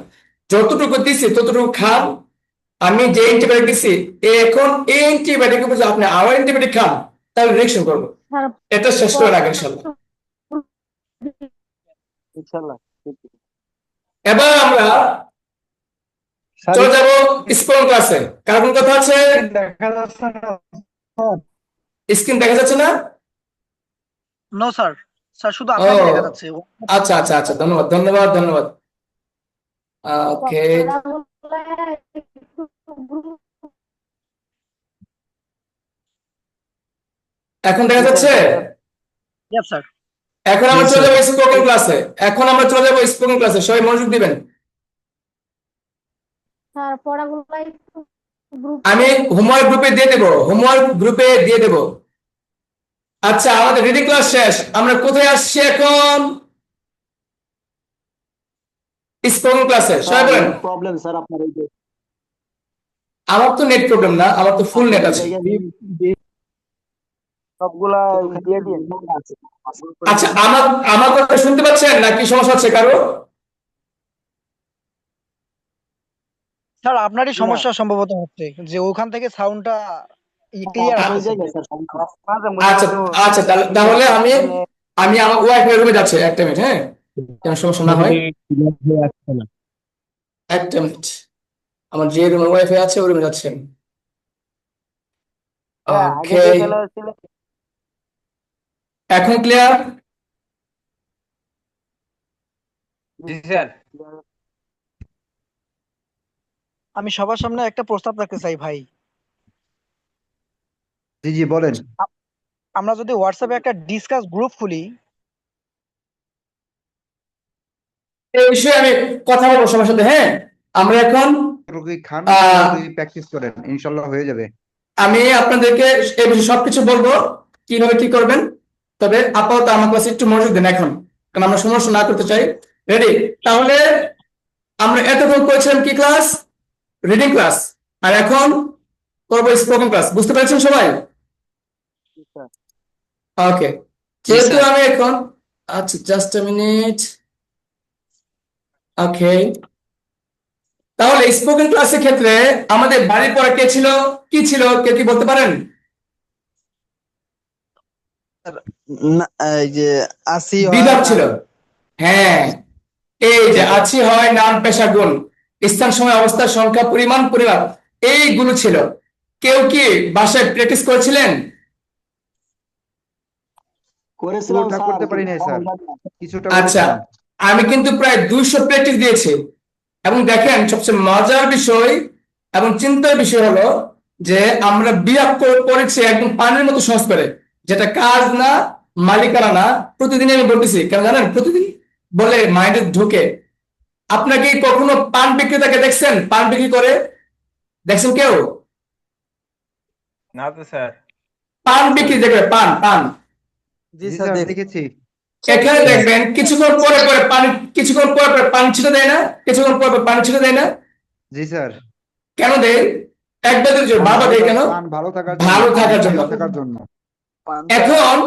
যতটুকু দিচ্ছি ততটুকু খান। আমি যে অ্যান্টিবায়োটিক দিচ্ছি এখন এই অ্যান্টিবায়োটিক উপর আপনি আবার অ্যান্টিবায়োটিক খান, তাহলে রিয়েকশন করবো। স্যার এটা শেষ করে রাখেন ইনশাল্লাহ। ইনশাল্লাহ। এবার আমরা চলে যাবো স্পোকেন ক্লাসে। কার কোন কথা আছে? দেখা যাচ্ছে না স্ক্রিন দেখা যাচ্ছে না? নো স্যার, স্যার শুধু ও আপনাকে দেখা যাচ্ছে। আচ্ছা আচ্ছা আচ্ছা, ধন্যবাদ ধন্যবাদ ধন্যবাদ। ওকে, এখন দেখা যাচ্ছে? Yes sir. এখন আমরা চলে যাবো স্পোকেন ক্লাসে। এখন আমরা চলে যাবো স্পোকেন ক্লাসে, সবাই মনোযোগ দিবেন। স্যার পড়াগুলো একটু আমি হোমওয়ার্ক গ্রুপে দিয়ে দেবো, হোমওয়ার্ক গ্রুপে দিয়ে দেবো। আচ্ছা, আমাদের রিডিং ক্লাস শেষ, আমরা কোথায় আসছি এখন? স্পোকেন ক্লাসে। সবাই বলেন। প্রবলেম স্যার আপনার এই যে আমার তো নেট প্রবলেম না, আমার তো ফুল নেট আছে। সবগুলা দিয়ে দিয়ে আচ্ছা, আমার আমার কথা শুনতে পাচ্ছেন নাকি সমস্যা হচ্ছে কারো? স্যার আপনারই সমস্যা সম্ভবত হচ্ছে যে ওখান থেকে সাউন্ডটা ক্লিয়ার আসছে। আচ্ছা আচ্ছা, তাহলে আমি আমি আমার ওয়াইফাই রুমে যাচ্ছি, একটা মিনিট, হ্যাঁ, যেন সমস্যা না হয়। একটা মিনিট, আমার যে রুমে ওয়াইফাই আছে ওই রুমে যাচ্ছি আমি। ওকে, এখন ক্লিয়ার? জি স্যার। আমি সবার সামনে একটা প্রস্তাব রাখতে চাই ভাই। জি জি বলেন। আমরা যদি হোয়াটসঅ্যাপে একটা ডিসকাস গ্রুপ খুলি, এই বিষয়ে আমি কথা বলবো সবার সাথে, হ্যাঁ। আমরা এখন রোগী খান, আহ, প্র্যাকটিস করেন, ইনশাল্লাহ হয়ে যাবে। আমি আপনাদেরকে এই বিষয়ে সবকিছু বলবো কিভাবে কি করবেন। তবে আপাতত আমার ক্লাসে একটু মনোযোগ দেন এখন, কারণ আমরা সমস্যা না করতে চাই। রেডি? তাহলে আমরা এতক্ষণ করেছিলাম কি ক্লাস? Reading class. আর এখন করবো স্পোকেন ক্লাস। বুঝতে পেরেছেন সবাই? ওকে, যেহেতু আমি এখন, আচ্ছা জাস্ট এ মিনিট। ওকে, তাহলে স্পোকেন ক্লাসের ক্ষেত্রে আমাদের বাড়ির পড়া কে ছিল, কি ছিল, কেউ কি বলতে পারেন? এই যে আসি বিভাগ ছিল, হ্যাঁ। এই যে আছি হয় নাম পেশা গুণ, স্থান সময় অবস্থা সংখ্যা পরিমাণ পরিমাপ, এইগুলো ছিল। কেউ কি বাসায় প্র্যাকটিস করেছিলেন? করেছিলাম পুরোটা স্যার, করতে পারি নাই কিন্তু স্যার, সহজ লাগে না। কিছুটা আচ্ছা, করেছিলাম। আমি কিন্তু প্রায় 200 প্র্যাকটিস দিয়েছি। এবং দেখেন সবচেয়ে মজার বিষয় এবং চিন্তার বিষয় হলো যে আমরা বিয়োগ করেছি একদম পানির মতো সহজ করে, যেটা কাজ না, মালিকানা না। প্রতিদিন আমি বলতেছি, কেন জানেন? প্রতিদিন বলে মাইন্ডে ঢুকে। আপনাকে কখনো পান বিক্রেতাকে দেখছেন পান বিক্রি করে? দেখছেন কেউ? না তো স্যার। পান বিক্রি দেখবে, পান পান জি জি স্যার স্যার, দেখি। দেখেছি। এখানে দেখবেন কিছুক্ষণ পরে পরে পানি, কিছুক্ষণ পরে পরে পানি ছিটে দেয় না, কিছুক্ষণ পরে পরে পানি ছিটে দেয় না, জি স্যার, কেন দেয়? একবার দুই বারবার দেয় কেন? পান ভালো থাকার জন্য, ভালো পানি থাকার জন্য। ভালো থাকার জন্য। পানটা এখন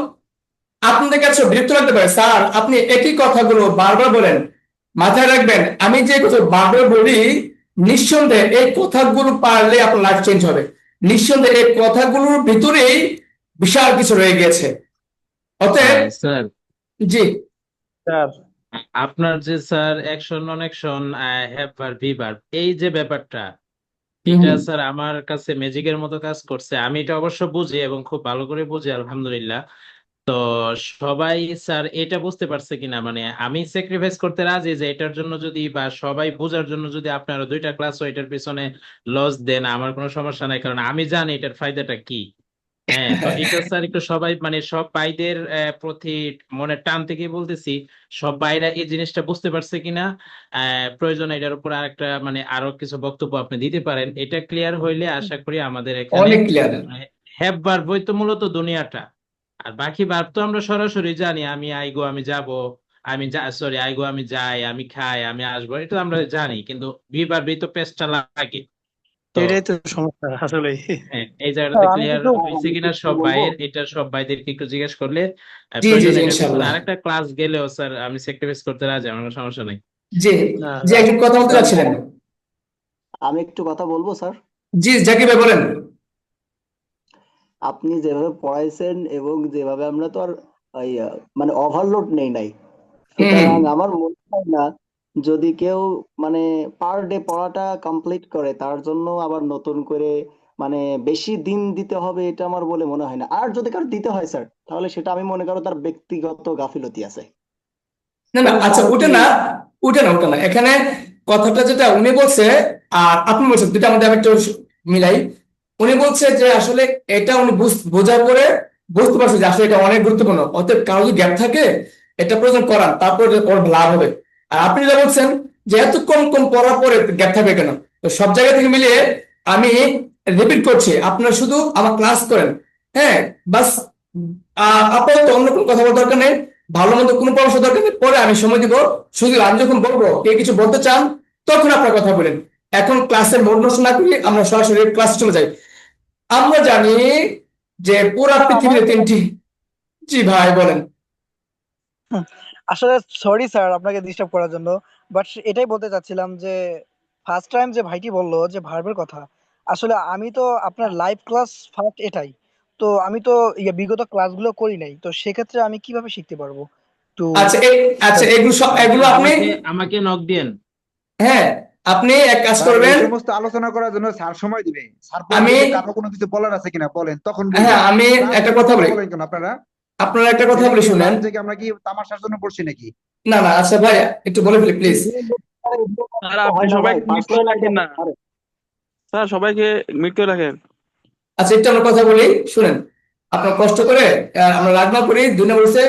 আপনাদের কাছে বিরক্ত লাগতে পারে, স্যার আপনি একই কথাগুলো বারবার বলেন। মাথায় রাখবেন, আমি যে কথা বারবার বলি, নিঃসন্দেহে এই কথাগুলো পারলে আপনার লাইফ চেঞ্জ হবে। নিঃসন্দেহে এই কথাগুলোর ভিতরেই বিশাল কিছু রয়ে গেছে। অতএব স্যার জি, স্যার আপনার যে sir action non action have verb be verb এই যে ব্যাপারটা, হুম, এটা হুম। স্যার আমার কাছে ম্যাজিকের মতো কাজ করছে। আমি এটা অবশ্য বুঝি এবং খুব ভালো করে বুঝি, আলহামদুলিল্লাহ। তো সবাই স্যার এটা বুঝতে পারছে কিনা, মানে আমি স্যাক্রিফাইস করতে রাজি যে এটার জন্য যদি বা সবাই বোঝার জন্য যদি আপনারা 2টা ক্লাস এটার পিছনে লস দেন, আমার কোনো সমস্যা নাই, কারণ আমি জানি এটার ফায়দাটা কি। হ্যাঁ, তো এটা স্যার একটু সবাই মানে সব ভাইদের প্রতি মনে টান থেকে বলতেছি, সব ভাইরা এই জিনিসটা বুঝতে পারছে কিনা। প্রয়োজন এটার উপর আরেকটা মানে আরো কিছু বক্তব্য আপনি দিতে পারেন। এটা ক্লিয়ার হইলে আশা করি আমাদের এখানে অনেক ক্লিয়ার। হ্যাভ ভার্ব তো মূলত দুনিয়াটা, আর বাকি ভার্ব তো আমরা সরাসরি জানি। আমি আইগো আমি যাব, আমি সরি আইগো আমি যাই, আমি খাই, আমি আসবো, এটা তো আমরা জানি, কিন্তু বি ভার্বে তো পেশটা লাগে। তো এটাই তো সমস্যা আসলে। হ্যাঁ, এই জায়গাটাতে স্যার আমি ক্লিয়ার কিন্তু হয়েছে কিনা সব ভাইয়ের, এটা সব ভাইদেরকে একটু জিজ্ঞেস করলে জি জি প্রয়োজন জি, এটার পিছনে ইনশাল্লাহ। আরেকটা ক্লাস গেলেও স্যার আমি স্যাক্রিফাইস করতে রাজি, আমার কোনো সমস্যা নেই। জি না জি, একজন কথা বলতে চাচ্ছিলেন। আমি একটু কথা বলবো স্যার। জি, জাকির ভাই বলেন। আপনি যেভাবে পড়াইছেন এবং যেভাবে আমরা তো আর ওই, মানে ওভারলোড নেই নাই, হুম হুম। সুতরাং আমার মনে হয় না যদি কেউ মানে পার ডে পড়াটা কমপ্লিট করে তার জন্য আবার নতুন করে মানে বেশি দিন দিতে হবে, এটা আমার বলে মনে হয় না। আর যদি কারো দিতে হয় স্যার, তাহলে সেটা আমি মনে করো তার ব্যক্তিগত গাফিলতি আছে। না না, এবং আচ্ছা কারো ওটা কি না, ওটা না, ওটা না। এখানে কথাটা যেটা উনি বলছে আর আপনি বলছেন, দুটার মধ্যে আমি একটু মিলাই। উনি বলছে যে আসলে এটা উনি বোঝার পরে বুঝতে পারছে যে আসলে এটা অনেক গুরুত্বপূর্ণ, অতএব কারো যদি গ্যাপ থাকে এটা প্রয়োজন করান, তারপর ওর লাভ হবে। আর আপনি যেটা বলছেন যে এত কম কম পড়ার পরে গ্যাপ থাকবে কেন, তো সব জায়গা থেকে মিলিয়ে আমি রিপিট করছি, আপনারা শুধু আমার ক্লাস করেন। হ্যাঁ, বাস। আপাতত অন্য কোনো কথা বলার দরকার নেই, ভালো মন্দ কোনো পরামর্শ দরকার নেই, পরে আমি সময় দিব। শুধু আমি যখন বলবো কে কিছু বলতে চান তখন আপনার কথা বলেন। এখন ক্লাসের মোড নষ্ট না করি, আমরা সরাসরি ক্লাসে চলে যাই। আমরা জানি যে পুরা স্যার আমার পৃথিবীতে 3টি। জি ভাই বলেন। আসলে সরি স্যার আপনাকে ডিস্টার্ব করার জন্য, বাট এটাই বলতে চাচ্ছিলাম যে ফার্স্ট টাইম যে ভাইটি বললো যে ভার্বের কথা, আসলে আমি তো আপনার লাইভ ক্লাস ফার্স্ট এটাই। তো আমি তো বিগত ক্লাসগুলো করি নাই, তো সেক্ষেত্রে আমি কিভাবে শিখতে পারবো একটু আচ্ছা আচ্ছা, এগুলো সব তাহলে এগুলো স্যার আপনি, আমাকে নক দিয়েন। হ্যাঁ, আপনি এক কাজ স্যার, এই করবেন। সমস্ত আলোচনা করার জন্য স্যার সময় দিবে। স্যার আমি, বলবে যে কারো কোনো কিছু বলার আছে কিনা বলেন, তখন হ্যাঁ বলবেন। আমি ক্লাস একটা শেষে কথা কথা বলি, বলেন কেন আপনারা? আপনারা একটা কথা এটা বলি কি শুনেন। লাস্ট থেকে আমরা কি তামাশার জন্য পড়ছি নাকি? না না, আচ্ছা ভাই একটু বলে ফেলি প্লিজ। স্যার আপনি হয় না ভাই, সবাইকে মিউট করে পার্সোনাল রাখেন না, স্যার সবাইকে মিউট করে রাখেন। আচ্ছা একটু আমরা কথা বলি, শুনেন। আপনার কষ্ট করে আমরা রান্না করি, 2 নম্বর হচ্ছে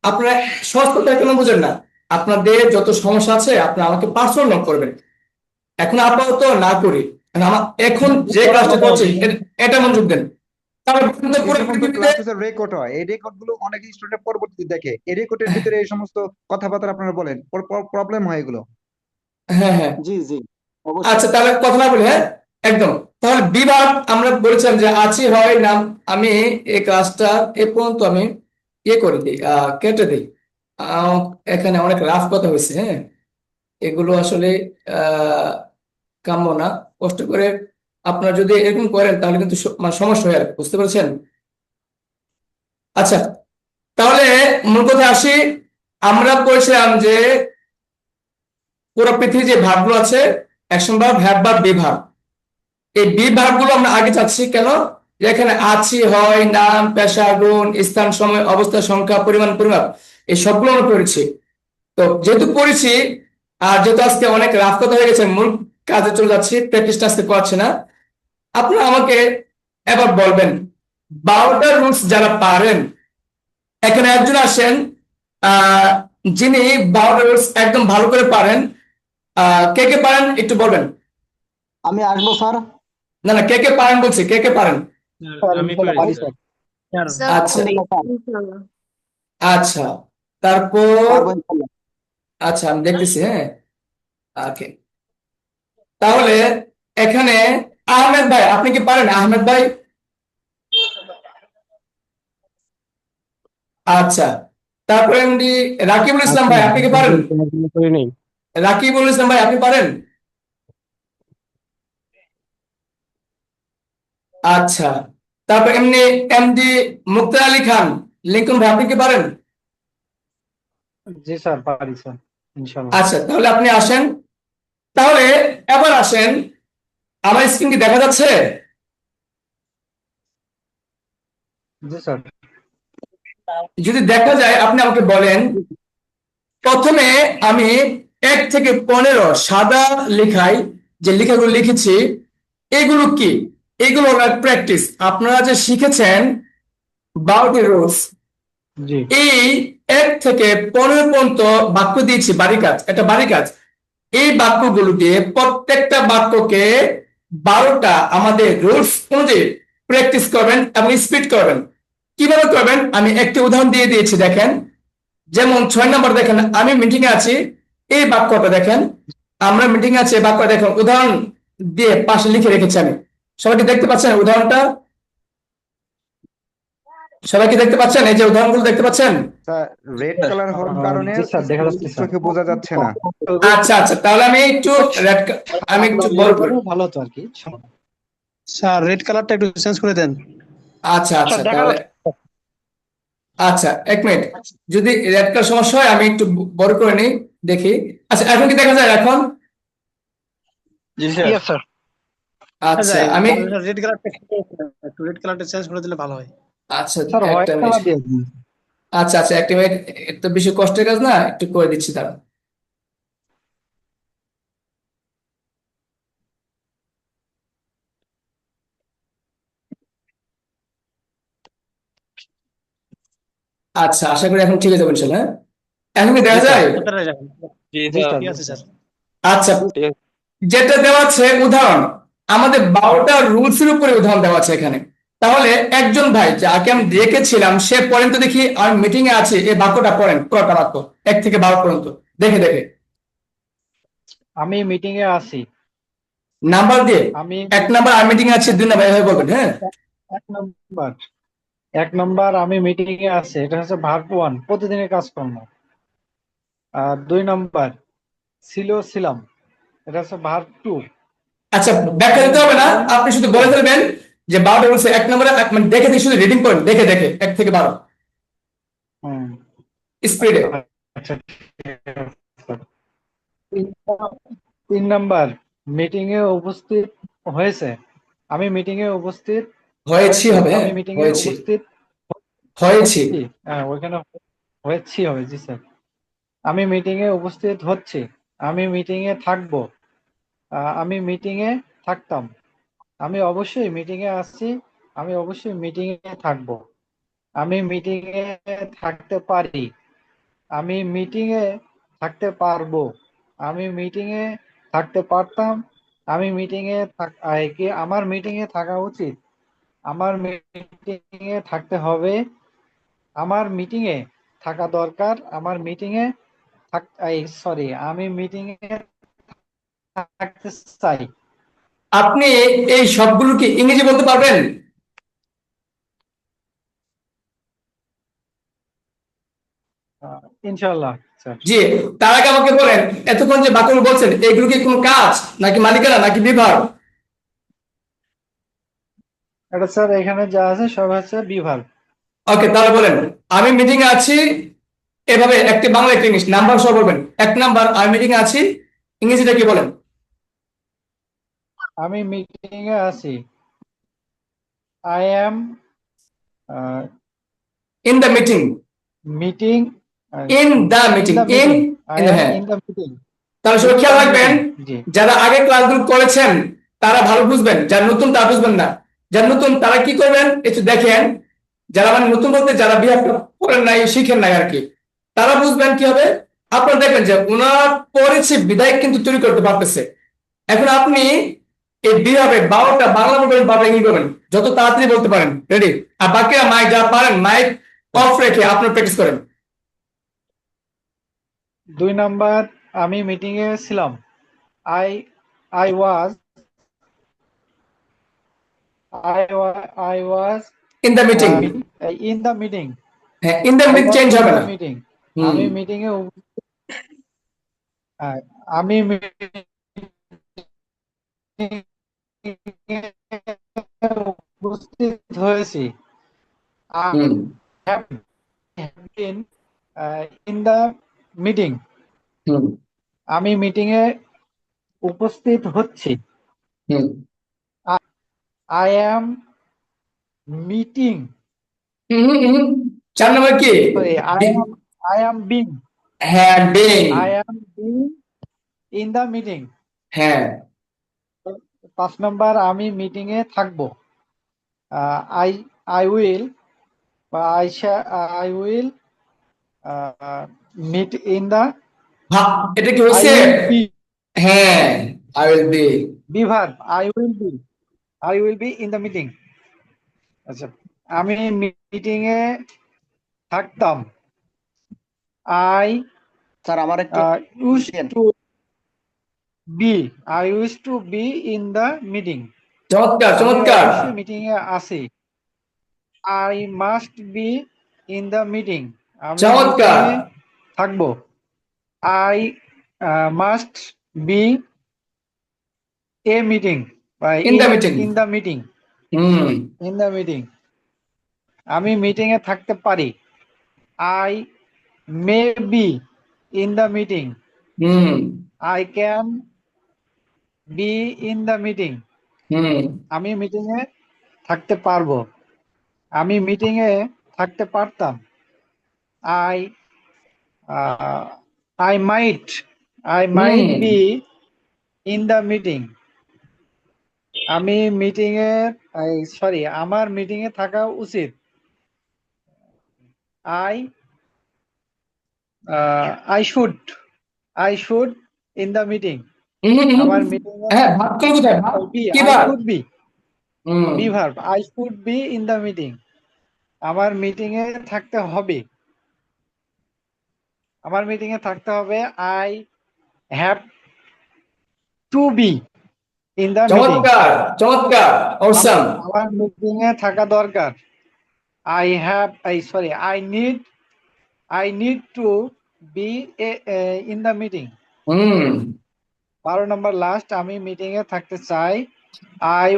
আপনারা সহজ কথা কেন বুঝেন না। আপনাদের যত সমস্যা আছে আপনারা আমাকে পার্সোনাল নক করবেন। এখন আপাতত না করি, কারণ আমার এখন যে কাজটা করছি এটা মনোযোগ দেন। তাহলে এই পুরো সমস্ত পৃথিবীতে, ক্লাসের রেকর্ড হয়, এই রেকর্ড গুলো অনেক স্টুডেন্ট পরবর্তীতে দেখে, এই রেকর্ডের ভিতরে এই সমস্ত কথাবার্তা আপনারা বলেন, প্রবলেম হয় এগুলো। হ্যাঁ হ্যাঁ, জি জি, অবশ্যই। আচ্ছা তাহলে কথা না বলি, হ্যাঁ একদম। তাহলে বিভাগ আমরা বলেছিলাম যে আছি হয় নাম, আমি এই কাজটা এ পর্যন্ত আমি ইয়ে করে দিই, কেটে দিই। আহ, এখানে অনেক রাফ কথা হয়েছে, হ্যাঁ, এগুলো আসলে আহ কাম্য না। কষ্ট করে আপনারা যদি এরকম করেন তাহলে কিন্তু মানে সমস্যা হয় আর কি, বুঝতে পেরেছেন? আচ্ছা, তাহলে মূল কথা আসি। আমরা বলছিলাম যে পুরো পৃথিবীর যে ভাগগুলো আছে, action verb, have verb, be verb, এই বি ভার্ব গুলো আমরা আগে চাচ্ছি কেন? যে এখানে আছি হয় নাম, পেশা, গুণ, স্থান, সময়, অবস্থা, সংখ্যা, পরিমাণ, পরিমাপ, এই সবগুলো আমরা পড়েছি। তো যেহেতু পড়েছি, আর যেহেতু আজকে অনেক রাফ কথা হয়ে গেছে, মূল কাজে চলে যাচ্ছি, প্র্যাকটিসটা আজকে করছে না। আপনারা আমাকে এবার বলবেন 12টা রুলস যারা পারেন, এখানে একজন আসেন আহ যিনি 12টা রুলস একদম ভালো করে পারেন। কে কে পারেন একটু বলবেন। আমি আসবো স্যার। না না, কে কে পারেন বলছি, কে কে পারেন? স্যার আমি ইনশাল্লাহ পারি পারি স্যার। স্যার। আচ্ছা আলহামদুলিল্লাহ স্যার। ইনশাআল্লাহ। আচ্ছা, তারপর পারবো ইনশাল্লাহ। আচ্ছা আমি দেখতেছি, হ্যাঁ। ওকে, তাহলে এখানে আহমেদ ভাই, আপনি কি পারেন আহমেদ ভাই? আচ্ছা, তারপরে এমডি রাকিবুল ইসলাম ভাই, আপনি কি পারেন? রাকিবুল ইসলাম ভাই, আপনি পারেন? আচ্ছা, তারপর এমনি এমডি মুক্তা আলী খান লিঙ্কন ভাই, আপনি কি পারেন? জি স্যার, পারি স্যার, ইনশাল্লাহ। আচ্ছা, তাহলে আপনি আসেন। তাহলে এবার আসেন, আমার স্ক্রিন কি দেখা যাচ্ছে? জি স্যার। যদি দেখা যায় আপনি আমাকে বলেন। প্রথমে আমি 1 থেকে 15 সাদা লেখায় যে লেখাগুলো লিখেছি, এগুলো কি? এগুলো প্র্যাকটিস, আপনারা যে শিখেছেন 12টি রুলস। জি এই 1 থেকে 15 পর্যন্ত বাক্য দিয়েছি, বাড়ি কাজ, এটা বাড়ি কাজ। এই বাক্যগুলো দিয়ে প্রত্যেকটা বাক্যকে 12টা আমাদের রুলস অনুযায়ী প্র্যাকটিস করবেন এবং স্পিড করবেন। কিভাবে করবেন আমি একটি উদাহরণ দিয়ে দিয়েছি, দেখেন। যেমন 6 নম্বর দেখেন, আমি মিটিং এ আছি, এই বাক্যটা দেখেন। আমরা মিটিং এ আছি, এই বাক্যটা দেখেন, উদাহরণ দিয়ে পাশে লিখে রেখেছি আমি। সবাই কি দেখতে পাচ্ছেন উদাহরণটা? সবাই কি দেখতে পাচ্ছেন? এই যে উদাহরণগুলো দেখতে পাচ্ছেন? স্যার, রেড কালার হওয়ার কারণে জি স্যার, দেখা যাচ্ছে স্যার। চোখে বোঝা যাচ্ছে না। আচ্ছা আচ্ছা, তাহলে আমি একটু আমি একটু বড় করি। ভালো তো আর কি। স্যার রেড কালারটা একটু চেঞ্জ করে দেন। আচ্ছা আচ্ছা, স্যার দেখা তাহলে যাচ্ছে। আচ্ছা, 1 মিনিট। যদি রেড কালার সমস্যা হয় আমি একটু বড় করে নিই, দেখি। আচ্ছা, এখন কি দেখা যায় এখন? জি স্যার। Yes sir. আচ্ছা, আমি রেড কালারটা একটু রেড কালারটা চেঞ্জ করে দিলে ভালো হয়। আচ্ছা স্যার হোয়াইট একটা কালার মিনিট। দিয়ে দিন। আচ্ছা আচ্ছা, একটা মিনিট। এটা বেশি কষ্টের কাজ না, একটু করে দিচ্ছি দাঁড়ান। আচ্ছা, আশা করি এখন ঠিক হয়ে যাবে ইনশাল্লাহ, হ্যাঁ? এখন কি দেখা যায়? কোথায় যাবেন? জি জি স্যার। স্যার। ঠিক আছে স্যার। আচ্ছা, ঠিক আছে। যেটা দেওয়া আছে উদাহরণ, আমাদের 12টা রুলস এর উপরে উদাহরণ দেওয়া আছে এখানে। তাহলে একজন ভাই যাকে আমি দেখেছিলাম সে পড়েন তো দেখি, আমি মিটিং এ আছি, এই বাক্যটা পড়েন, কটা বাক্য 1 থেকে 12 পর্যন্ত, দেখে দেখে আমি মিটিং এ আছি। নাম্বার দিয়ে। আমি 1 নাম্বার আমি মিটিং এ আছি, 2 নাম্বার এভাবে বলবেন, হ্যাঁ? এক নম্বর আমি মিটিং এ আছি, এটা হচ্ছে ভার্ব 1, প্রতিদিনের কাজকর্ম। আর 2 নম্বর ছিলাম, এটা হচ্ছে ভার্ব 2। আচ্ছা, ব্যাখ্যা দিতে হবে না, আপনি শুধু বলে ফেলবেন যে 12টা রুলস। 1 নম্বরে মানে দেখে দেখে শুধু রিডিং করেন, দেখে দেখে 1 থেকে 12 হুম, স্পিডে। আচ্ছা ঠিক আছে। 3 নাম্বার মিটিং এ উপস্থিত হয়েছে। আমি মিটিং এ উপস্থিত হয়েছি হবে, আমি হ্যাঁ, মিটিং এ হয়েছি উপস্থিত হয়েছি। হচ্ছি। হ্যাঁ, ওইখানে হয়েছি হবে। জি স্যার। আমি মিটিং এ উপস্থিত হচ্ছি। আমি মিটিং এ থাকবো। আমি মিটিং এ থাকতাম। আমি অবশ্যই মিটিং এ আসছি। আমি অবশ্যই মিটিং এ থাকবো। আমি মিটিং এ থাকতে পারি। আমি মিটিং এ থাকতে পারবো। আমি মিটিং এ থাকতে পারতাম। আমি মিটিং এ আমার মিটিং এ থাকা উচিত। আমার মিটিং এ থাকতে হবে। আমার মিটিং এ থাকা দরকার। আমার মিটিং এ আমি মিটিং এ থাকতে চাই। আপনি এই সবগুলো কি ইংরেজি বলতে পারবেন? ইনশাআল্লাহ স্যার। জি। তার আগে আমাকে বলেন, এতক্ষণ যে বাক্যগুলো বলছেন এগুলো কি কোনো কাজ নাকি মালিকানা নাকি বিভাগ? এটা স্যার এখানে যা আছে সব হচ্ছে বিভাগ। ওকে, তাহলে বলেন, আমি মিটিং এ আছি, এভাবে একটি বাংলা একটি ইংলিশ নাম্বার সহ বলবেন। 1 নাম্বার, আমি মিটিং এ আছি, ইংরেজিটা কি বলেন? আমি মিটিং এ আছি। I am in the meeting. Meeting in the meeting, in I in, am হ্যাঁ। In the meeting. তাহলে সবাই খেয়াল রাখবেন, জি যারা আগে ক্লাসগুলো করেছেন তারা ভালো বুঝবেন, যারা নতুন তারা বুঝবেন না। যারা নতুন তারা কি করবেন একটু দেখেন, যারা মানে নতুন বলতে যারা বিহেভটা করেন নাই, শিখেন নাই আর কি, তারা বুঝবেন কি হবে। আপনারা দেখবেন যে ওনার পড়েছে বিধায় কিন্তু তৈরি করতে পারতেছে। এখন আপনি এই বিভাবে 12টা বাংলা বলবেন, 12টা ইংরেজি বলবেন, যত তাড়াতাড়ি বলতে পারেন। রেডি? আর বাকিরা মাইক যারা পারেন মাইক অফ রেখে আপনারা প্র্যাকটিস করেন। 2 নাম্বার, আমি মিটিং এ ছিলাম। I I was I was in the meeting. In the meeting. হ্যাঁ, in the I meet was change in হবে দ্য না। মিটিং। হুম, আমি মিটিং এ আমি মিটিং উপস্থিত হয়েছি। I hmm, have been in the meeting. হুম, আমি মিটিং এ উপস্থিত হচ্ছি। হুম, I am meeting. Hmm, hmm, hmm. 4 number কি? Sorry, be- I am being. হ্যাঁ, being। I am being in the meeting. হ্যাঁ, 5 নাম্বার, আমি মিটিং এ থাকবো। I I will বা I will meet in the. এটা কি I হয়েছে? will be. হ্যাঁ, I will be। Be verb. I will be. I will be in the meeting. আচ্ছা, আমি মিটিং এ থাকতাম। I স্যার আমার একটু used দিয়েন। to be. I used to be in the meeting. চমৎকার, আমি চমৎকার। অবশ্যই মিটিং এ আছি। I must be in the meeting. আমি মিটিং চমৎকার। এ থাকবো। I must be a meeting বা in the meeting. in the meeting. Hmm, In the meeting. আমি মিটিং এ থাকতে পারি। I may be in the meeting. Hmm, I can be in the meeting. হুম, আমি meeting এ থাকতে পারবো। আমি মিটিং এ থাকতে পারতাম। I I might hmm. be in the meeting. আমি মিটিং এ সরি, আমার মিটিং এ থাকা উচিত। I should in the meeting. হুম, হুম, হুম। আমার মিটিং এ হ্যাঁ, ভাগ করে কোথায়? ভাগ be. কি I ভাগ? should be. Hmm, Be verb. I should be in the meeting. আমার মিটিং এ থাকতে হবে। আমার মিটিং এ থাকতে হবে। I have to be in the meeting. চমৎকার, চমৎকার, অসাম। আমার মিটিং এ থাকা দরকার। I need to be in the meeting. Hmm. 12 number last, আমি মিটিং এ থাকতে চাই। I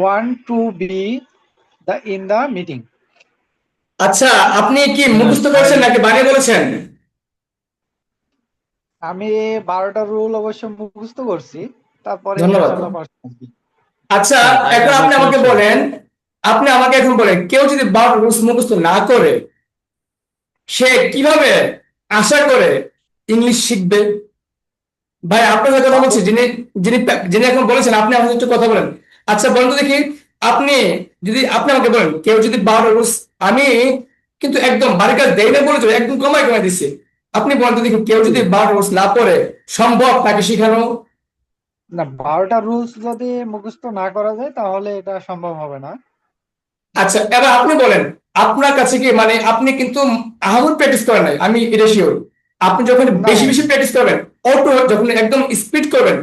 want to be in the meeting. আচ্ছা, আপনি কি স্যার মুখস্থ করেছেন নাকি বানিয়ে বলেছেন? আমি 12টা রুল অবশ্য মুখস্থ করছি, তারপরে ধন্যবাদ। ইনশাল্লাহ পারছি। আচ্ছা, স্যার আই এখন হ্যাভ এ আপনি আমাকে কোয়েশ্চেন। বলেন, আপনি আমাকে এখন বলেন, কেউ যদি 12 রুলস মুখস্থ না করে, সে কিভাবে আশা করে ইংলিশ শিখবে? ভাই, আপনার সাথে কথা বলছি, যিনি যিনি যিনি এখন বলেছেন, আপনি আমার সাথে একটু কথা বলেন। আচ্ছা, বলেন তো দেখি, আপনি আপনি আমাকে বলেন, কেউ যদি 12 রুলস, আমি কিন্তু একদম বাড়ির দেই না বলে তো একদম কমাই কমাই দিচ্ছি। আপনি বলেন তো দেখি, কেউ যদি 12 রুলস না পড়ে, সম্ভব তাকে শিখানো? না, 12টা রুলস যদি মুখস্থ না করা যায় তাহলে এটা সম্ভব হবে না। আচ্ছা, এবার আপনি বলেন, আপনার কাছে কি মানে আপনি কিন্তু আহামরি প্র্যাকটিস করেন নাই, আমি এটা শিওর। আপনি যখন না, বেশি বেশি প্র্যাকটিস করবেন, অটো যখন একদম স্পিড করবেন,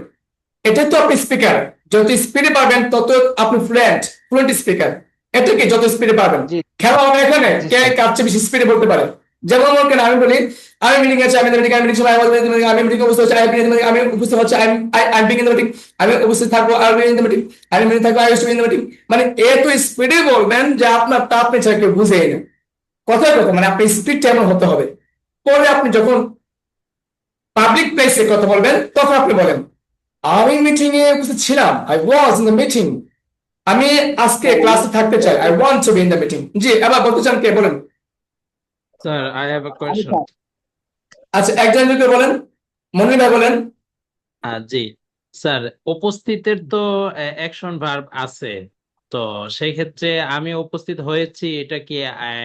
এটা তো আপনি স্পিকার। যত স্পিডে পারবেন তত আপনি ফ্লুয়েন্ট স্পিকার। এটা কি যত স্পিডে পারবেন, জি খেলা হবে এখানে জি কে স্যার। কার চেয়ে বেশি স্পিডে বলতে পারে। যেমন মনে করেন আমি বলি, আমি মিটিং আছে, আমি মিটিং আমি মিটিং সময় আমি মিটিং উপস্থিত হচ্ছে, আমি উপস্থিত হচ্ছে, আই বিগিন দ্য মিটিং, আমি উপস্থিত থাকবো, আই বিগিন দ্য মিটিং, আমি মিটিং থাকবো, I use to be in the meeting. মানে এত স্পিডে বলবেন যে আপনার তা আপনি ছাড়া কেউ বুঝেই না। কথায় কথা মানে আপনি স্পিডটা এমন হতে হবে। পরে আপনি যখন পাবলিক প্লেসে কথা বলবেন, তখন আপনি বলেন, আমি মিটিং এ উপস্থিত ছিলাম, I was in the meeting, আমি আজকে ক্লাসে থাকতে চাই, I want to be in the meeting. জি, এবার বলতে চান কে বলেন? Sir I have a question. আচ্ছা, একজন যদি বলেন, মনির ভাই বলেন। জি স্যার, উপস্থিতের তো অ্যাকশন ভার্ব আছে, তো সেই ক্ষেত্রে আমি উপস্থিত হয়েছি, এটা কি আই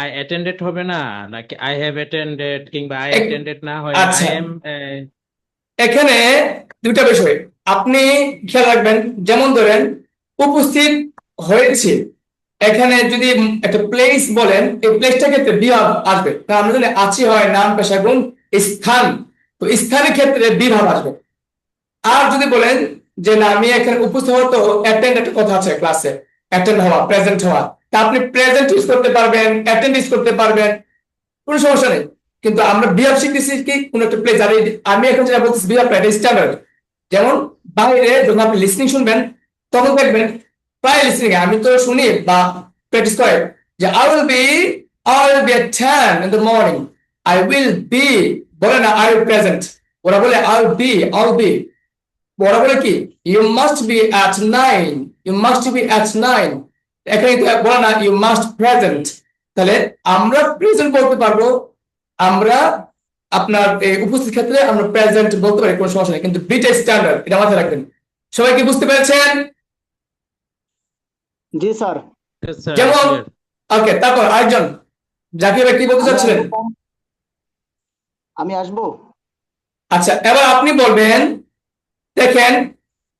আই অ্যাটেন্ডেড হবে না, নাকি আই হ্যাভ অ্যাটেন্ডেড, কিংবা আই অ্যাটেন্ডেড না হয়ে আই আচ্ছা, এম? এখানে দুইটা বিষয় আপনি খেয়াল রাখবেন। যেমন ধরেন, উপস্থিত হয়েছে, এখানে যদি একটা প্লেস বলেন, এই প্লেসটা ক্ষেত্রে বি আসবে, কারণ আমরা যদি আছি হয় নাম পেশা গুণ স্থান, তো স্থানের ক্ষেত্রে বি ভার্ব আসবে। আর যদি বলেন যে না আমি এখানে উপস্থিত হওয়া, তো অ্যাটেন্ড একটা কথা আছে ক্লাসে, অ্যাটেন্ড হওয়া, প্রেজেন্ট হওয়া, তা আপনি প্রেজেন্ট ইউজ করতে পারবেন, অ্যাটেন্ড ইউজ করতে পারবেন, কোনো সমস্যা নেই। কিন্তু আমরা বিহার শিখতেছি কি কোন একটা প্লেস, আর আমি এখন যেটা বলতেছি বিহার এটা স্ট্যান্ডার্ড। যেমন বাইরে যখন আপনি লিসনিং শুনবেন তখন দেখবেন প্রায় লিসনিং আমি তো শুনি বা প্র্যাকটিস করে যে I will be at 10 in the morning, I will be, বলে না I will present, ওরা বলে I'll be, ওরা বলে কি you must be at 9, you must be at 9, এখানে তো বলে না you must present। তাহলে আমরা প্রেজেন্ট বলতে পারবো, আমরা আপনার উপস্থিত ক্ষেত্রে আমরা প্রেজেন্ট বলতে পারি, কোনো সমস্যা নেই, কিন্তু বিটা স্ট্যান্ডার্ড, এটা মাথায় রাখবেন। সবাই কি বুঝতে পেরেছেন? জি স্যার। Yes, sir, যেমন clear. ওকে, তারপর আরেকজন জাকির ভাই কি বলতে চাচ্ছিলেন? আমি আসবো। আচ্ছা, এবার আপনি বলবেন, দেখেন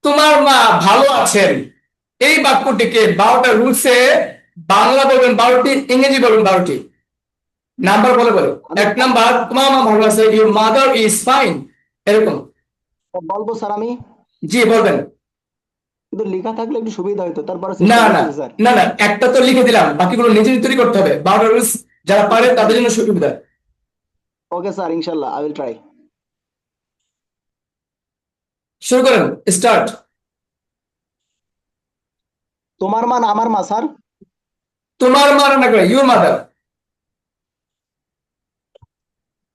তোমার মা ভালো আছেন, এই বাক্যটিকে 12টা রুলসে বাংলা বলবেন 12টি, ইংরেজি বলবেন 12টি। নাম্বার বলে বলে, এক নাম্বার তোমার মা ভালো আছে, ইউর মাদার ইজ ফাইন, এরকম। বলবো স্যার আমি? জি বলবেন। কিন্তু লেখা থাকলে একটু সুবিধা হতো, তারপরে না চেষ্টা না করছি স্যার। না না, একটা তো লিখে দিলাম, বাকিগুলো নিজে তৈরি করতে হবে। 12টা রুলস যারা পারে তাদের জন্য সুবিধা। ওকে স্যার, ইনশাল্লাহ আই উইল ট্রাই। শুরু করেন, স্টার্ট। তোমার মা না আমার মা স্যার? তোমার মা না করে ইউর মাদার।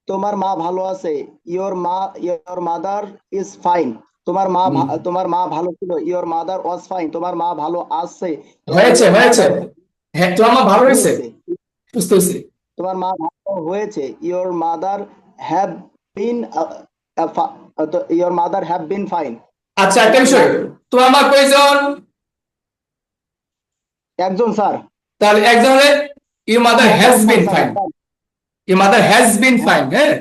তোমার মা ভালো আছে, ইয়োর মাদার ইজ ফাইন। তোমার মা ভালো ছিল, ইয়োর মাদার ওয়াজ ফাইন। তোমার মা ভালো আছে, হয়েছে হ্যাঁ, তোমার মা ভালো হয়েছে, বুঝতে পেরেছি। তোমার মা ভালো হয়েছে, your mother have been fine. আচ্ছা, একটা বিষয়, তোমার মা কয়জন? একজন স্যার। তাহলে একজন হলে your mother has been fine, your mother has been fine. হ্যাঁ,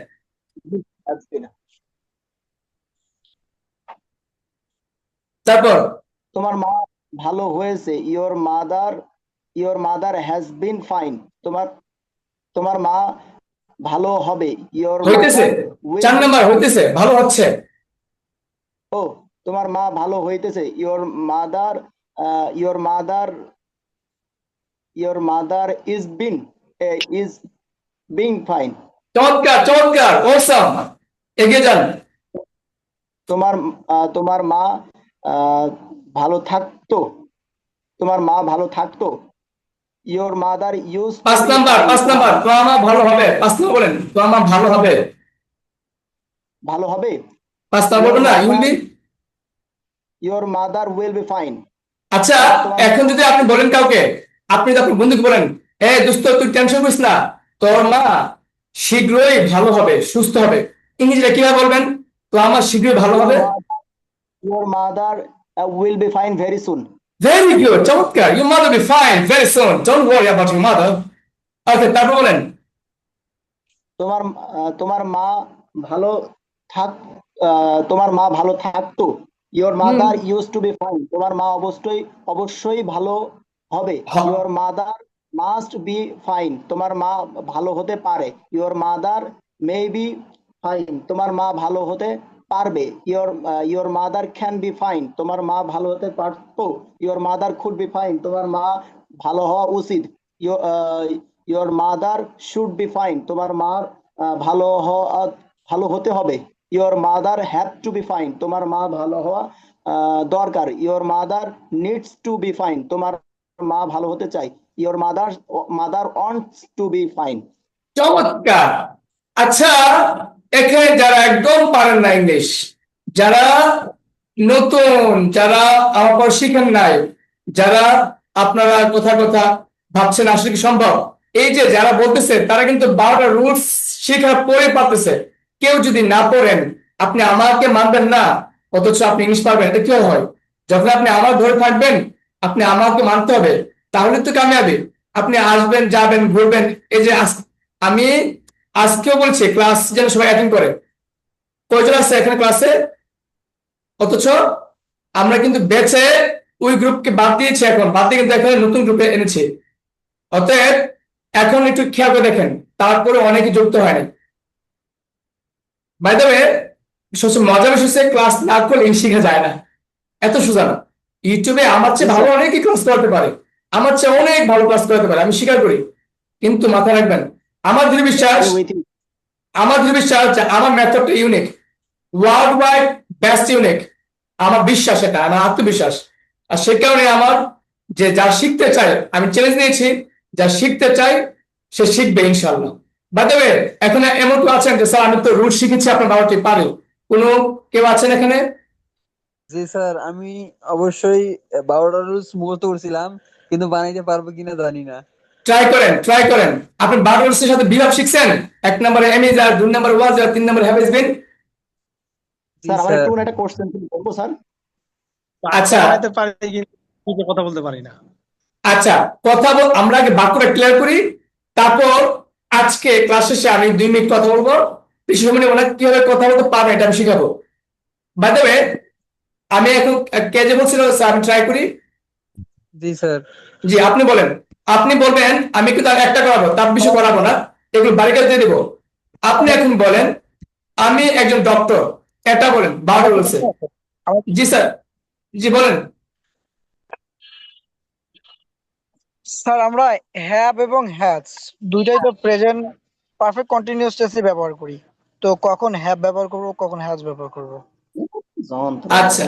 তারপর তোমার মা ভালো হয়েছে, your mother has been fine. তোমার মা ভালো হবে, ইয়োর হইতেছে, 4 নাম্বার হইতেছে, ভালো হচ্ছে। ও, তোমার মা ভালো হইতেছে, your mother is being fine. চমৎকার, অসাম, এগিয়ে যান। তোমার মা ভালো থাকতো, তোমার মা ভালো থাকতো, ইয়োর মাদার ইউজ। 5 নাম্বার, তোমার মা ভালো হবে। 5 নাম্বার বলেন, তোমার মা ভালো হবে। 5 নাম্বার বলবেন না, you'll be, your mother will be fine. আচ্ছা, এখন যদি আপনি বলেন কাউকে, আপনি যখন বন্ধুকে বলেন এ দোস্ত তুই টেনশন করিস না, তোর মা শীঘ্রই ভালো হবে, সুস্থ হবে, ইংরেজিটা কিভাবে বলবেন? তো আমার শীঘ্রই ভালো হবে। Your mother will be fine very soon. Very good, চমৎকার। Your mother be fine very soon, don't worry about your mother. Okay, তারপর বলেন, তোমার মা ভালো থাকতো, your mother use to be fine. তোমার মা অবশ্যই ভালো হবে, your mother must be fine. তোমার মা ভালো হতে পারে, your mother may be fine. তোমার মা ভালো হতে পারবে, your mother can be fine. তোমার মা ভালো হতে পারতো, your mother could be fine. তোমার মা ভালো হওয়া উচিত, your mother should be fine. তোমার মা ভালো হতে হবে, your mother have to be fine. তোমার মা ভালো হওয়া দরকার, your mother needs to be fine. তোমার মা ভালো হতে চাই, your mother wants to be fine. চমৎকার। আচ্ছা, এখানে যারা একদম পারেন না ইংলিশ, যারা নতুন, যারা আমার পর শিখেন নাই, যারা আপনারা কথা ভাবছেন আসলে কি সম্ভব, এই যে যারা বলতেছে তারা কিন্তু 12টা রুলস শেখার পরে পারতেছে। কেউ যদি না পড়েন, আপনি আমাকে মানবেন না, অথচ আপনি ইংলিশ পারবেন, এটা কি হয়? যখন আপনি আমার ধরে থাকবেন, আপনি আমাকে মানতে হবে, তাহলে তো কামিয়াবি। আপনি আসবেন, যাবেন, ঘুরবেন। এই যে আমি আজকেও বলছি ক্লাস যেন সবাই অ্যাটেন্ড করে। কয়জন আছে এখানে ক্লাসে? অথচ আমরা কিন্তু বেছে ওই গ্রুপকে বাদ দিয়েছি, এখন বাদ দিয়ে কিন্তু এখানে নতুন গ্রুপে এনেছি। অতএব এখন একটু খেয়াল করে দেখেন, তারপরে অনেকে যুক্ত হয়নি। বাই দ্য ওয়ে, সবচেয়ে মজার বিষয় হচ্ছে ক্লাস না করলে শেখা যায় না, এত সোজা না। ইউটিউবে আমার জি চেয়ে ভালো স্যার। অনেকেই ক্লাস করতে পারে, আমার চেয়ে অনেক ভালো ক্লাস করতে পারে, আমি স্বীকার করি। কিন্তু মাথায় রাখবেন, আমার দৃঢ় বিশ্বাস, ওয়েটিং। আমার দৃঢ় বিশ্বাস যে আমার মেথডটা unique, world wide best unique. আমার বিশ্বাস, এটা আমার আত্মবিশ্বাস। আর সে কারণে আমার, যে যা শিখতে চাই, আমি চ্যালেঞ্জ নিয়েছি, যা শিখতে চাই সে শিখবে ইনশাআল্লাহ। বাই দ্য ওয়ে, এখানে এমন কেউ আছেন যে স্যার আমি তো রুট শিখেছি, আপনার বাবাটি পারে, কোনো কেউ আছেন এখানে? জি স্যার, আমি অবশ্যই 12টা রুলস মুখস্থ করছিলাম, কিন্তু বানাইতে পারবো কিনা জানি না। ট্রাই করেন, ট্রাই করেন। আপনি বারোয়ার্সের সাথে বিভাগ শিখছেন? 1 নম্বরে এমিজার, 2 নম্বরে ওয়াজার, 3 নম্বরে হ্যাভ বিন। জি স্যার আমার স্যার। একটু একটা কোশ্চেন করবো স্যার? আচ্ছা বানাইতে পারি কিন্তু কথা বলতে পারি না। আচ্ছা, কথা বল, আমরা আগে বাক্যটা ক্লিয়ার করি, তারপর আজকে ক্লাস শেষে আমি 2 মিনিট কথা বলবো, বেশি সময় নেবো না, কিভাবে কথা বলতে পারবেন এটা আমি শিখাবো। বাই দ্য ওয়ে, আমি এখন কে যে বলছিল স্যার আমি ট্রাই করি। জি স্যার। জি, আপনি বলেন, আপনি বলবেন, আমি কিন্তু আর একটা করাবো, তার বেশি করাবো না, এগুলো বাড়িতে দিয়ে দেবো। আপনি এখন বলেন আমি একজন ডক্টর, এটা বলেন, বারো বলছে। জি স্যার, জি বলেন। স্যার আমরা হ্যাভ এবং হ্যাজ দুইটাই তো প্রেজেন্ট পারফেক্ট কন্টিনিউয়াস টেন্সে ব্যবহার করি। তো কখন হ্যাভ ব্যবহার করব, কখন হ্যাজ ব্যবহার করব? আচ্ছা,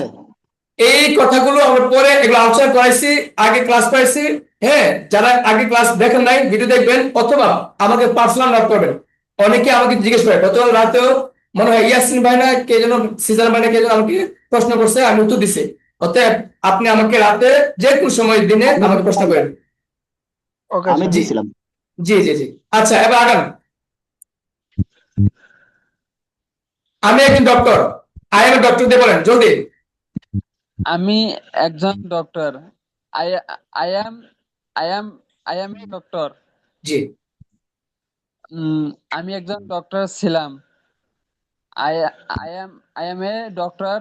এই কথাগুলো আমরা পরে এগুলো আলোচনা করাইছি, আগে ক্লাস করাইছি। হ্যাঁ, যারা আগে ক্লাস দেখেন নাই ভিডিও দেখবেন, অথবা আমাকে পার্সোনাল নক করবেন। অনেকে আমাকে জিজ্ঞেস করে, গতকাল রাতেও মনে হয় ইয়াসিন ভাই না কে যেন, সিজার ভাই না কে যেন আমাকে প্রশ্ন করছে, আমি উত্তর দিছি। অতএব আপনি আমাকে রাতে যে কোনো সময় দিনে আমাকে প্রশ্ন করেন। ওকে আমি স্যার। দিয়েছিলাম। জি জি জি। আচ্ছা, এবার আগান। আমি একজন doctor, I am a doctor দিয়ে বলেন জলদি। আমি একজন doctor. I I am I am I am a doctor. জি। আমি একজন ডক্টর ছিলাম। I I am a doctor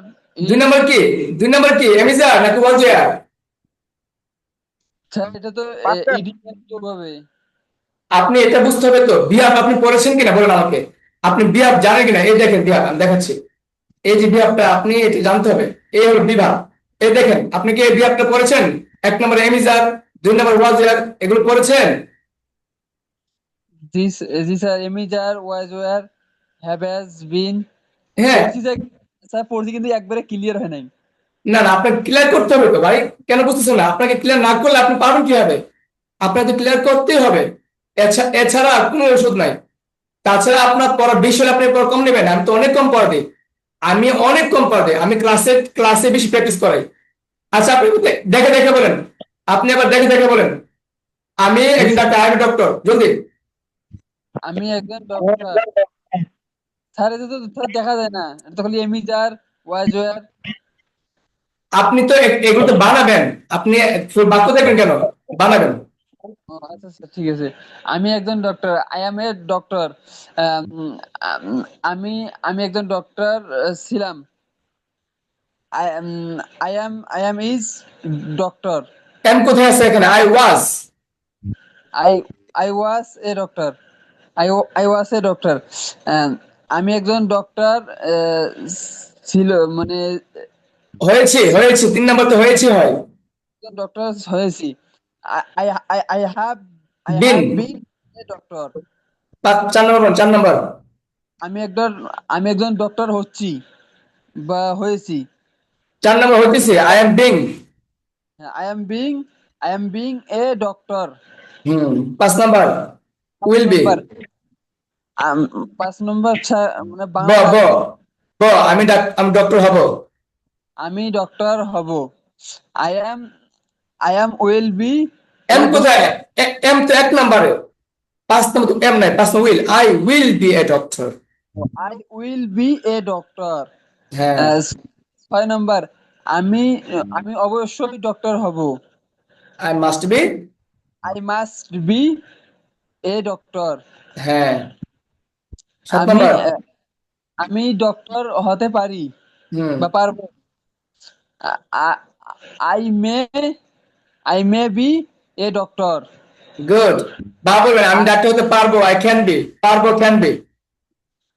2 in. Number কি? 2 নম্বর কি, এমিজার নাকি ওয়াজিয়ার? স্যার এটা তো পারফেক্ট। ইডিয়াম হবে। আপনি এটা বুঝতে হবে তো, বিহাব আপনি পড়েছেন কিনা বলেন আমাকে, আপনি বিহাব জানেন কিনা? এই দেখেন বিহাব আমি দেখাচ্ছি, এই যে বিহাবটা আপনি এটা জানতে হবে, এই হলো বিভাগ। এই দেখেন, আপনি কি এই বিহাবটা পড়েছেন? 1 নম্বর এমিজার, 2 নম্বর ওয়াজিয়ার, এগুলো পড়েছেন? জি জি স্যার, এমিজার, was were, have has been হ্যাঁ। পড়ছি স্যার, পড়ছি কিন্তু একবারে ক্লিয়ার হয় নাই। না না, আপনাকে ক্লিয়ার করতে হবে তো ভাই, কেন বুঝতেছেন না? আপনাকে ক্লিয়ার না করলে আপনি পারবেন কিভাবে? আপনাকে ক্লিয়ার করতেই হবে, এছাড়া আর কোনো ওষুধ নাই। তাছাড়া আপনার পড়া বিষয় আপনি পড়া কম নেবেন, আমি তো অনেক কম পড়া দিই, আমি অনেক কম পড়া দিই, আমি ক্লাসে ক্লাসে বেশি প্র্যাকটিস করাই। আচ্ছা, আপনি দেখে দেখে বলেন, আপনি আবার দেখে দেখে বলেন, আমি একজন ডাক্তার, আমি ডক্টর, জলদি। আমি একজন ডক্টর। স্যার এটা তো স্যার দেখা যায় না, এটা তো খালি এমিজার, ওয়াজ ওয়ার। আপনি তো এগুলো তো বানাবেন, আপনি full বাক্য দেখবেন কেন? বানাবেন। আচ্ছা স্যার, ঠিক আছে। আমি একজন doctor, I am a doctor. আমি আমি একজন ডক্টর ছিলাম। I am is doctor. Am কোথায় আছে এখানে? I was. I I was a doctor. I was a doctor. আমি একজন ডক্টর ছিল, মানে হয়েছে হয়েছে, 3 নম্বর তো হয়েছে হয়। ডক্টর হয়েছি। I I I have I been. Have been a doctor. 4 নম্বর বলেন, 4 নম্বর। আমি একজন ডক্টর হচ্ছি বা হয়েছি। 4 নম্বর হইতেছে, I am being. I am being a doctor. 5 number, will be. Number 5 নম্বর মানে ব বাংলা ব ব আমি আমি ডক্টর হব। আমি ডক্টর হব। I am will be am কোথায়? এম তো 1 নম্বরে, 5 নম্বর তো এম নাই, 5 number will, I will be a doctor. I will be a doctor. হ্যাঁ। 6 নম্বর, আমি আমি অবশ্যই ডক্টর হব। I must be. I must be a doctor. হ্যাঁ। 7 আমি নম্বর। আমি ডক্টর হতে পারি হুম। বা পারবো। I may be a doctor. Good. বা বলবেন আমি ডাক্তার হতে পারবো, আই ক্যান বি, পারবো ক্যান বি।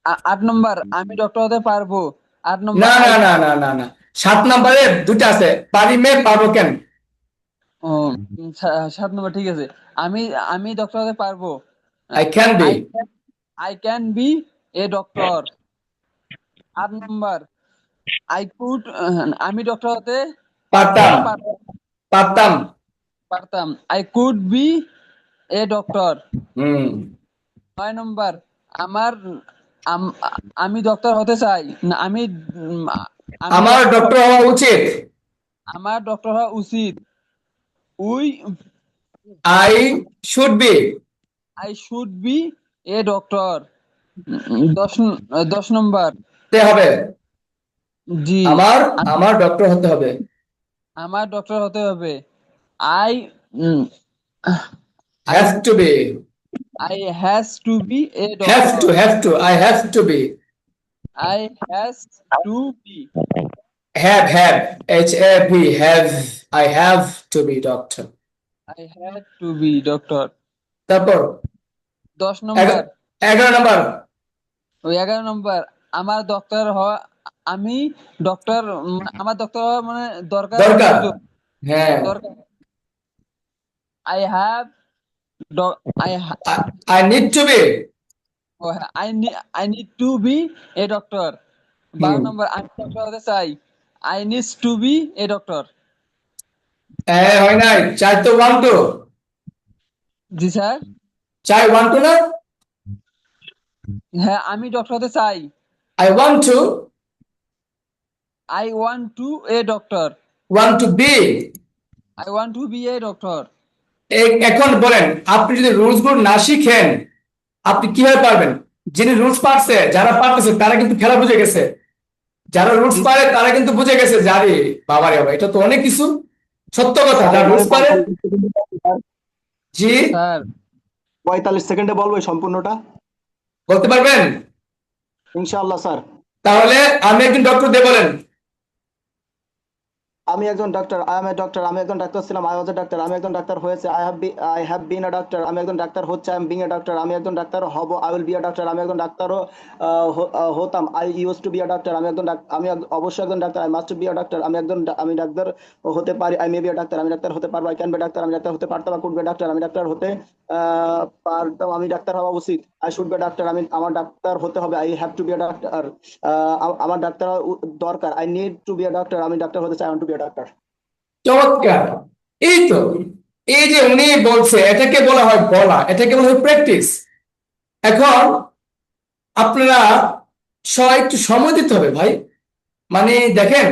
8 নম্বর, আমি ডক্টর হতে পারবো। 8 নম্বর, না না না না না না 7 নম্বরে দুটো আছে, পারিমে পারবো কেন। 7 নম্বর, ঠিক আছে। আমি আমি ডক্টর হতে পারবো। I can be. I can be a doctor. 8 number, I could, আমি ডক্টর হতে পারতাম পারতাম। পারতাম। I could be a doctor. Hmm 9 number, আমার আমি ডক্টর হতে চাই না, আমি আমার ডক্টর হওয়া উচিত। আমার ডক্টর হওয়া উচিত। We I should B. I should be a doctor. 10 নম্বর, তে হবে জি, আমার আমার ডক্টর হতে হবে। আমার ডক্টর হতে হবে। I have to be. I has to be a have to doctor. I have to be. I has to be. have have I have to be doctor। I had to be doctor. তারপর 10 নম্বর, 11 নম্বর। ওই 11 নম্বর, আমার doctor হওয়া, আমি doctor, আমার doctor হওয়া মানে দরকার, দরকার। প্রয়োজন, হ্যাঁ দরকার। I have I I need to be। I need to be a doctor. 12 হুম নম্বর, আমি ডক্টর হতে চাই। I need to be a doctor. হয় নাই, চাই তো ওয়ান টু। জি স্যার। চাই ওয়ান টু না। হ্যাঁ, আমি ডক্টর হতে চাই। I want to I want to a doctor. be। I want to be a doctor. এখন বলেন, আপনি যদি রুলস গুলো না শিখেন আপনি কিভাবে পারবেন। যিনি রুলস পারছে, যারা পারতেছে তারা কিন্তু খেলা বুঝে গেছে। যারা রুলস পারে তারা কিন্তু বুঝে গেছে যে আরে বাবারে বাবা, এটা তো অনেক কিছু। সত্য কথা, যারা রুলস পারে। জি স্যার 45 সেকেন্ডে বলবো এই সম্পূর্ণটা। বলতে পারবেন। ইনশাআল্লাহ স্যার। তাহলে আমি একজন ডক্টর দিয়ে বলেন। আমি একজন ডাক্তার, আই এম এ ডক্টর। আমি একজন ডাক্তার ছিলাম, আই ওয়াজ এ ডাক্তার। আমি একজন ডাক্তার হয়েছে, I have been a doctor. আমি একজন ডাক্তার হচ্ছে, I am being a doctor. আমি একজন ডাক্তার হব, I will be a doctor. আমি একজন ডাক্তারও হতাম, I use to be a doctor. আমি অবশ্যই একজন ডাক্তার, I must be a doctor. আমি ডাক্তার হতে পারি, I may be a doctor. আমি ডাক্তার হতে পারবো, আই ক্যান বি ডাক্তার। আমি ডাক্তার হতে পারতাম, I could be a doctor. আমি ডাক্তার হতে পারতাম, আমি ডাক্তার হওয়া উচিত। I should be a doctor. আমার ডাক্তার হতে হবে, I have to be a doctor. আমার ডাক্তার হওয়া দরকার, I need to be a doctor. আমি ডাক্তার হতে চাই, I want to be a doctor. চমৎকার। এই তো, এই যে উনি বলছে এটাকে বলা হয় বলা, এটাকে বলা হয় প্র্যাকটিস। এখন আপনারা সবাই একটু সময় দিতে হবে ভাই। মানে দেখেন,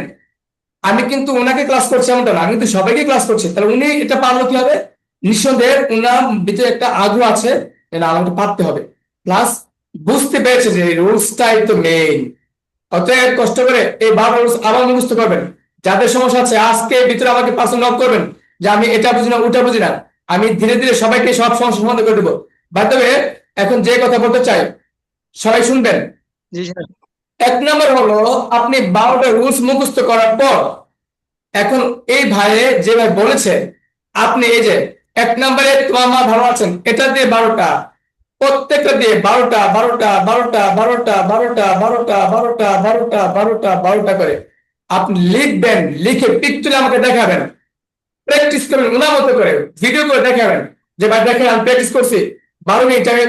আমি কিন্তু ওনাকে ক্লাস করছি এমনটা না, আমি কিন্তু সবাইকে ক্লাস করছি। তাহলে উনি এটা পারলো কি হবে। নিঃসন্দেহে উনার ভিতরে একটা আগ্রহ আছে যে না আমাকে পারতে হবে, প্লাস বুঝতে পেরেছে যে রুলসটাই তো মেইন। অতএব কষ্ট করে এই 12 রুলস আবার মুখস্থ করবেন। যাদের সমস্যা আছে আজকে ভিতরে আমাকে পার্সোনাল নক করবেন যে আমি এটা বুঝি না ওটা বুঝি না। আমি ধীরে ধীরে সবাইকে সব সমস্যা সমাধান করে দেবো। বাই দ্য ওয়ে, এখন যে কথা বলতে চাই সবাই শুনবেন। জি স্যার। 1 নম্বর হলো, আপনি 12টা রুলস মুখস্থ করার পর এখন এই ভাইয়ে যে ভাই বলেছে, আপনি এই যে 1 নম্বরে তোমার মা ভালো আছেন এটা দিয়ে 12টা, প্রত্যেকটা দিয়ে 12টা 12টা 12টা 12টা 12টা 12টা 12টা 12টা 12টা 12টা করে আপনি লিখবেন, লিখে পিক তুলে আমাকে দেখাবেন। প্র্যাকটিস করবেন ওনার মতো করে, ভিডিও করে দেখাবেন যে ভাই দেখেন আমি প্র্যাকটিস করছি 12 মিনিট, আমি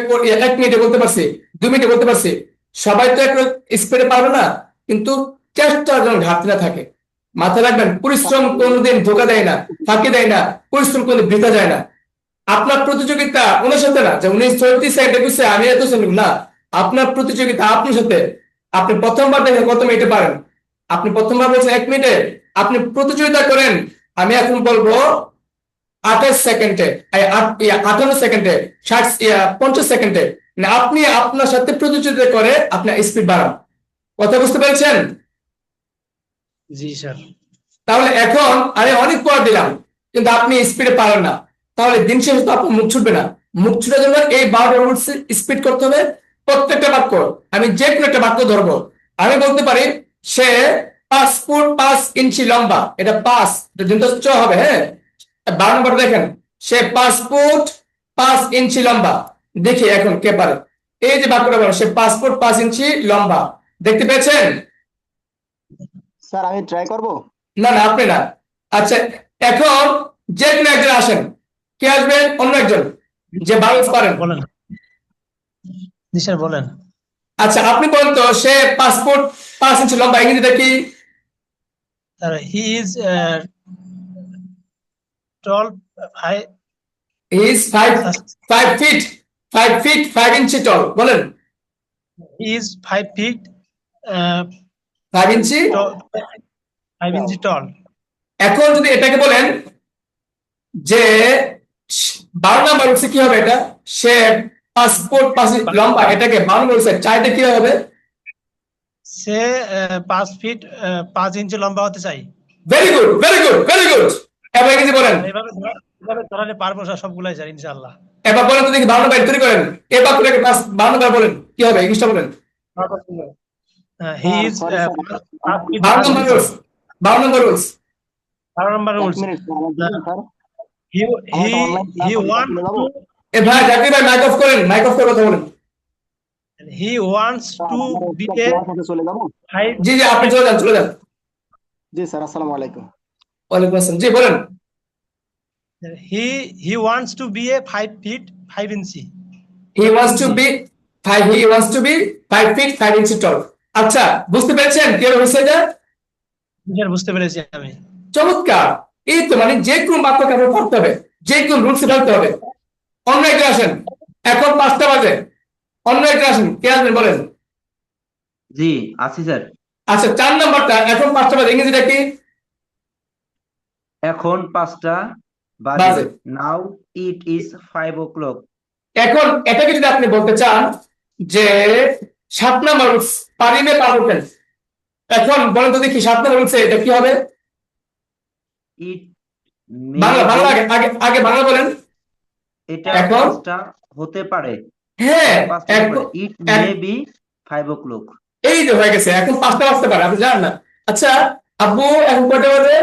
1 মিনিটে বলতে পারছি, 2 মিনিটে বলতে পারছি। সবাই তো একটু স্পিডে পারবে না, কিন্তু চেষ্টার জন্য ঘাটতি না থাকে। মাথায় রাখবেন, পরিশ্রম কোনোদিন ধোকা দেয় না, ফাঁকি দেয় না, পরিশ্রম কোনোদিন বৃথা যায় না। আপনার প্রতিযোগিতা ওনার সাথে না যে উনি 36 করছে আমি এত না। আপনার প্রতিযোগিতা আপনার সাথে। আপনি প্রথমবার দেখেন কত মিনিটে পারেন, আপনি প্রথমবার বলছেন 1 মিনিটে, আপনি প্রতিযোগিতা করেন। আমি এখন বলবো 28 সেকেন্ডে, 58 সেকেন্ডে, 50 সেকেন্ডে। না, আপনি আপনার সাথে প্রতিযোগিতা করে আপনার স্পিড বাড়ান। কথা বুঝতে পেরেছেন। জি স্যার। তাহলে এখন আমি অনেক পড়া দিলাম কিন্তু আপনি স্পিডে পারেন না, তাহলে দিন শেষে তো আপনার মুখ ছুটবে না। মুখ ছুটার জন্য এই 12টা রুলস স্পিড করতে হবে। প্রত্যেকটা বাক্য আমি যে কোনো একটা বাক্য ধরবো, আমি বলতে পারি সে 5 ফুট 5 ইঞ্চি লম্বা, এটা 5 কিন্তু চ হবে। হ্যাঁ, 12 নম্বর দেখেন, সে 5 ফুট 5 ইঞ্চি লম্বা। দেখি এখন কে পারে। এই যে বাক্যটা বলো, সে 5 ফুট 5 ইঞ্চি লম্বা, দেখতে পেয়েছেন? স্যার আমি ট্রাই করব। না না, আপনি না। আচ্ছা, এখন যে কোনো একজন আসেন, কে আসবেন? অন্য একজন যে ভালো পারেন। বলেন জি স্যার বলেন। আচ্ছা, আপনি বলেন তো, সে 5 ফুট 5 ইঞ্চি লম্বা, ইংরেজিটা কি? Sir he is tall high he is 5 feet 5 inch tall, বলেন। He is 5 feet 5 inch. 5 inch tall. এখন যদি এটাকে বলেন যে 12 নাম্বার হচ্ছে, কি হবে এটা? সে 5 ফুট 5 ইঞ্চি লম্বা, এটাকে 12 নাম্বার হচ্ছে, চাইতে কি হবে? সে 5 ফিট 5 ইঞ্চি লম্বা হতে চাই। Very good, very good, very good. এবার ইংরেজি বলেন। এভাবে ধরালে পারবো স্যার সবগুলাই স্যার ইনশাআল্লাহ। এবার বলেন তো দেখি, 12 নাম্বার তৈরি করেন। এবার বাক্যটাকে 12 নাম্বার বলেন, কি হবে? ইংলিশটা বলেন। He is sorry sir, 12 number rules, 12 number rules. 12 number এক রুলস। মিনিট স্যার, আমার দিবেন স্যার? হি আমার তো অনলাইন ক্লাস হি আছে, ওয়ান্ট চলে যাবো? এ ভাই, জাকির ভাই, মাইক অফ করেন, মাইক অফ করে কথা বলেন। হি ওয়ান্টস স্যার টু আমার বি একটা এ ক্লাস আছে, চলে যাবো? জি জি, আপনি চলে যান, চলে যান। জি স্যার, আসসালামু আলাইকুম। ওয়ালাইকুম আসসালাম, জি বলেন। he wants to be a 5 feet 5 inch. He wants to be 5 feet 5 inches tall. আচ্ছা, বুঝতে পেরেছেন কিভাবে হয়েছে এটা? স্যার বুঝতে পেরেছি আমি। চমৎকার। এই তো মানে যে কোনো বাক্যকে আপনার পড়তে হবে, যে কোনো রুলসে ফেলতে হবে। অন্য একটা আসেন, এখন 5টা বাজে। অন্য একটা আসেন, কে আসবেন বলেন? জি আছি স্যার। আচ্ছা, 4 নাম্বারটা, এখন 5টা বাজে, ইংরেজিটা কি? এখন 5টা বাজে। বাজে। নাও ইট ইজ 5 o'clock. এখন এটাকে যদি আপনি বলতে চান যে 7 নাম্বার রুলস, পারিবে পারবেন, এখন বলেন তো দেখি 7 নাম্বার রুলসে এটা কি হবে? ইট বাংলা বাংলা আগে আগে আগে বাংলা বলেন। এটা এখন 5টা হতে পারে। হ্যাঁ, এটা 5টা হতে পারে। ইট মে বি 5 o'clock. এই যে হয়ে গেছে, এখন 5টা বাজতে পারে, আপনি জানেন না। আচ্ছা আব্বু, এখন কয়টা বাজে?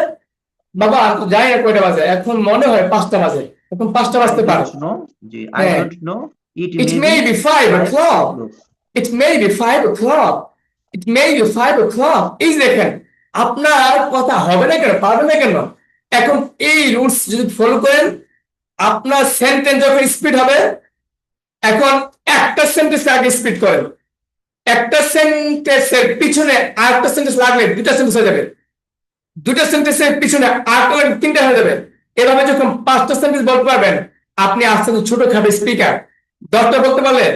বাবা আমি তো জানি না কয়টা বাজে, এখন মনে হয় 5টা বাজে, এখন 5টা I বাজতে পারে। don't know. জি I হ্যাঁ, don't know. It it may may be be 5 5 o'clock, o'clock. it may be 5 o'clock, it may be 5 o'clock। এই যে দেখেন, আপনার কথা হবে না কেন, পারবে না কেন? এখন এই রুলস যদি ফলো করেন, আপনার সেন্টেন্স যখন স্পিড হবে, এখন একটা সেন্টেন্স আগে স্পিড করেন, একটা সেন্টেন্সের পিছনে আরেকটা সেন্টেন্স লাগলে দুটা সেন্টেন্স হয়ে যাবে, দুটা সেন্টেন্সের পিছনে আরেকটা লাগলে 3টা হয়ে যাবে। এভাবে যখন 5টা সেন্টেন্স বলতে পারবেন, আপনি আস্তে আস্তে ছোটখাটো স্পিকার। 10টা বলতে পারলে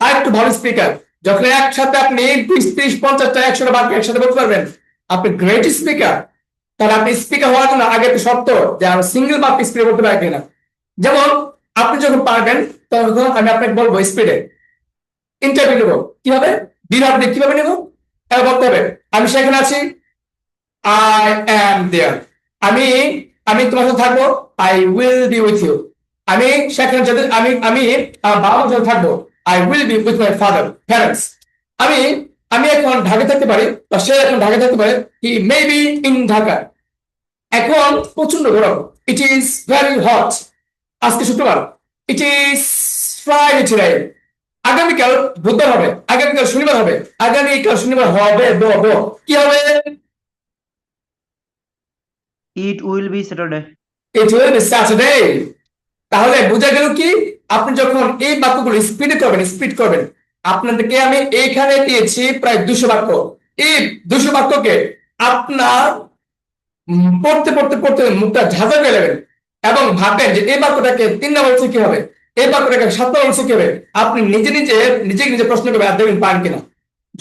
আর একটু ভালো স্পিকার। যখন একসাথে আপনি 20, 30, 50টা 100টা বাক্য একসাথে বলতে পারবেন, আপনি গ্রেট স্পিকার। তাহলে আপনি স্পিকার হওয়ার জন্য আগে তো শর্ত যে আমি সিঙ্গেল বাক্য স্পিড করতে পারি কিনা। যেমন আপনি যখন পারবেন, তখন আমি আপনাকে বলবো স্পিডে ইন্টারভিউ নেবো, কিভাবে বিভাগ কিভাবে নেবো, তাহলে বলতে হবে আমি সেখানে আছি, আই অ্যাম দেয়ার। আমি আমি তোমার সাথে থাকবো, I will be with you. আমি সেখানে যেতে, আমি আমার বাবা মার সাথে থাকবো, I will be with my parents. আমি আমি এখন ঢাকা থাকতে পারি, বা সে এখন ঢাকা থাকতে পারে, হি মে বি ইন ঢাকা। এখন প্রচন্ড গরম, ইট ইজ ভেরি হট। আজকে শুক্রবার, ইট ইজ ফ্রাইডে টুডে। আগামীকাল বুধবার হবে, আগামীকাল শনিবার হবে, আগামীকাল শনিবার হবে, কি হবে? It will be Saturday. It will be Saturday. তাহলে বোঝা গেল কি, আপনি যখন এই বাক্যগুলো স্পিড করবেন, আপনাদেরকে আমি এইখানে দিয়েছি প্রায় 200 বাক্য। এই 200 বাক্যকে আপনার পড়তে পড়তে পড়তে মুখটা ঝাঁঝা করে নেবেন, এবং ভাববেন যে এই বাক্যটাকে 3 নাম্বার বলছে কি হবে, এই বাক্যটাকে 7 নাম্বার বলছে কি হবে। আপনি নিজে প্রশ্ন করবেন, আর দেখবেন পারেন কিনা।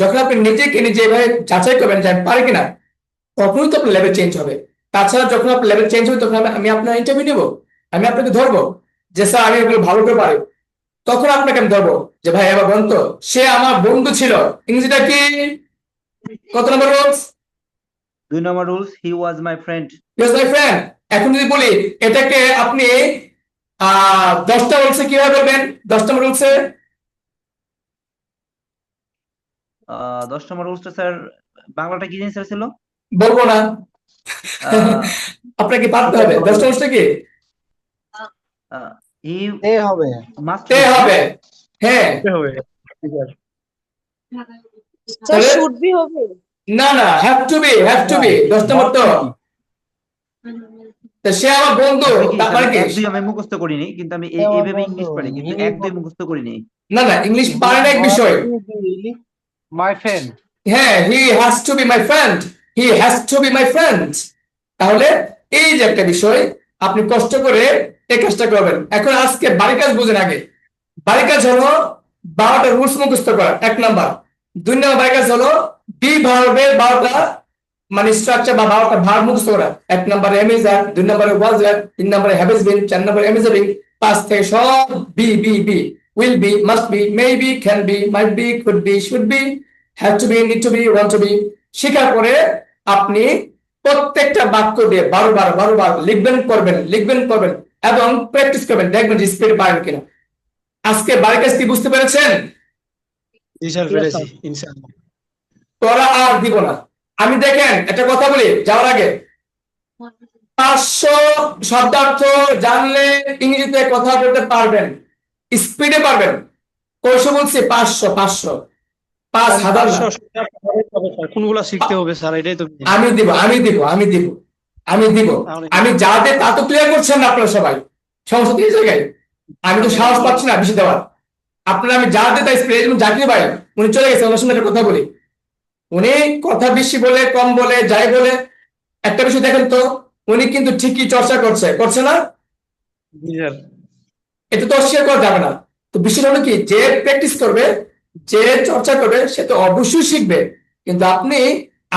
যখন আপনি নিজেকে নিজে এভাবে যাচাই করবেন যে আমি পারি কিনা, তখনই তো আপনার লেভেল চেঞ্জ হবে। তাছাড়া যখন আপনার লেভেল চেঞ্জ হবে, তখন আমি আপনার ইন্টারভিউ নেবো, আমি আপনাকে ধরবো যে স্যার আমি এগুলো ভালো করে পারি। তখন আপনাকে আমি ধরবো যে ভাই এবার বলতো, সে আমার বন্ধু ছিল, ইংরেজিটা কি? কত number rules? 2 number rules. He was my friend. Yes my friend. এখন যদি বলি এটাকে আপনি 10টা রুলসে কিভাবে বলবেন? 10 নম্বর রুলসে 10 number রুলসটা স্যার বাংলাটা কি জিনিস ছিল? বলবো না, আহ, আপনাকে পারতে হবে। 10টা রুলসটা কি? he এ হবে must তে be হবে, হ্যাঁ। হবে স্যার তাহলে শুড বি হবে না না, হ্যাভ টু বি, 10 নম্বর তো। তা সে আমার বন্ধু, আসলে কি তারপরে আমি কি? 1 2 আমি মুখস্থ করিনি, কিন্তু আমি আমার এইভাবে বন্ধু ইংলিশ পারি, কিন্তু হি 1 2 মুখস্থ করিনি। না না, ইংলিশ পারে না এক বিষয়। My friend. হ্যাঁ, he has to be my friend, he has to be my friend. তাহলে এই যে একটা বিষয়, আপনি কষ্ট করে এই কাজটা করবেন। এখন আজকে বাড়ির কাজ বুঝেন আগে। বাড়ির কাজ হলো 12টা রুলস মুখস্থ করা, 1 নাম্বার। 2 নাম্বার বাড়ির কাজ হলো বি ভার্বের 12টা মানে স্ট্রাকচার বা 12টা ভার্ব মুখস্থ করা। 1 নাম্বারে এম ইজ আর, 2 নাম্বারে ওয়াজ আর, 3 নাম্বারে হ্যাভ বিন, 4 নাম্বারে এম ইজ বিং, 5 থেকে সব be be be, will be, must be, may be, can be, might be, could be, should be, have to be, need to be, want to be. শেখার পরে আপনি প্রত্যেকটা বাক্য দিয়ে 12 বার লিখবেন, করবেন এবং প্র্যাকটিস করবেন, দেখবেন যে স্পিড পারেন কিনা। আজকে বাড়ির কাজ কি বুঝতে পেরেছেন? জি স্যার, পেরেছি ইনশাআল্লাহ। তোরা আর দিব না। আমি দেখেন একটা কথা বলি যাওয়ার আগে, 500 শব্দার্থ জানলে ইংরেজিতে কথা বলতে পারবেন, স্পিডে পারবেন। কৌশল বলছি 500 5000 না। 500 কোনগুলা শিখতে হবে স্যার, এটাই তো। আমি দিব আমি যা দিয়ে তা তো ক্লিয়ার করছেন না আপনারা সবাই। সমস্যা তো এই জায়গায়, আমি তো সাহস পাচ্ছি না বেশি দেওয়ার। আপনারা আমি যা দিয়ে তাই স্প্রে। জাকির ভাই উনি চলে গেছে, ওনার সঙ্গে একটা কথা বলি। উনি কথা বেশি বলে, কম বলে, যাই বলে, একটা বিষয় দেখেন তো, উনি কিন্তু ঠিকই চর্চা করছে না? জি স্যার। এটা তো অস্বীকার করা যাবে না। তো বিষয় হলো কি, যে প্র্যাকটিস করবে, যে চর্চা করবে, সে তো অবশ্যই শিখবে। কিন্তু আপনি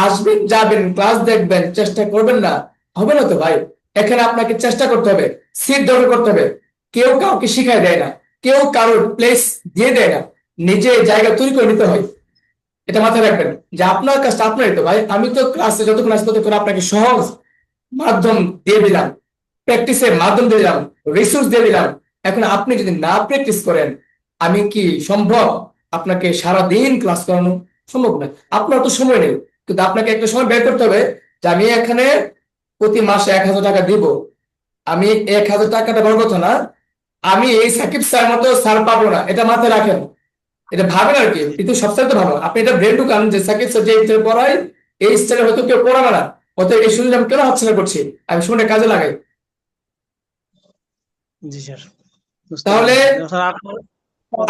আসবেন, যাবেন, ক্লাস দেখবেন, চেষ্টা করবেন না, হবে না তো ভাই। এখানে আপনাকে চেষ্টা করতে হবে, সিট দখল করতে হবে। কেউ কাউকে শিখাই দেয় না, কেউ কারোর প্লেস দিয়ে দেয় না, নিজে জায়গা তৈরি করে নিতে হয়। এটা মাথায় রাখবেন যে আপনার কাজটা আপনারই তো ভাই। আমি তো ক্লাসে যতক্ষণ আসি ততক্ষণ আপনাকে সহজ মাধ্যম দিয়ে দিলাম, প্র্যাকটিসের মাধ্যম দিয়ে দিলাম, রিসোর্স দিয়ে দিলাম। এখন আপনি যদি না প্র্যাকটিস করেন, আমি কি সম্ভব আপনাকে সারাদিন ক্লাস করানো? সম্ভব না। আপনার তো সময় নেই, কিন্তু আপনাকে একটা সময় বের করতে হবে যে আমি এখানে প্রতি মাসে 1000 টাকা দিব। আমি 1000 টাকাটা বড় কথা না, আমি এই সাকিব স্যার মতো স্যার পাবো না, এটা মাথায় রাখেন। এটা ভাবেন আর কি, কিন্তু সবচেয়ে তো ভালো আপনি এটা ব্রেন ঢুকান যে সাকিব স্যার যে স্টাইলে পড়ায়, এই স্টাইলে হয়তো কেউ পড়াবে না, অতএব এই সুযোগ আমি কেন হাতছাড়া করছি, আমি সময়টা কাজে লাগাই। জি স্যার। তাহলে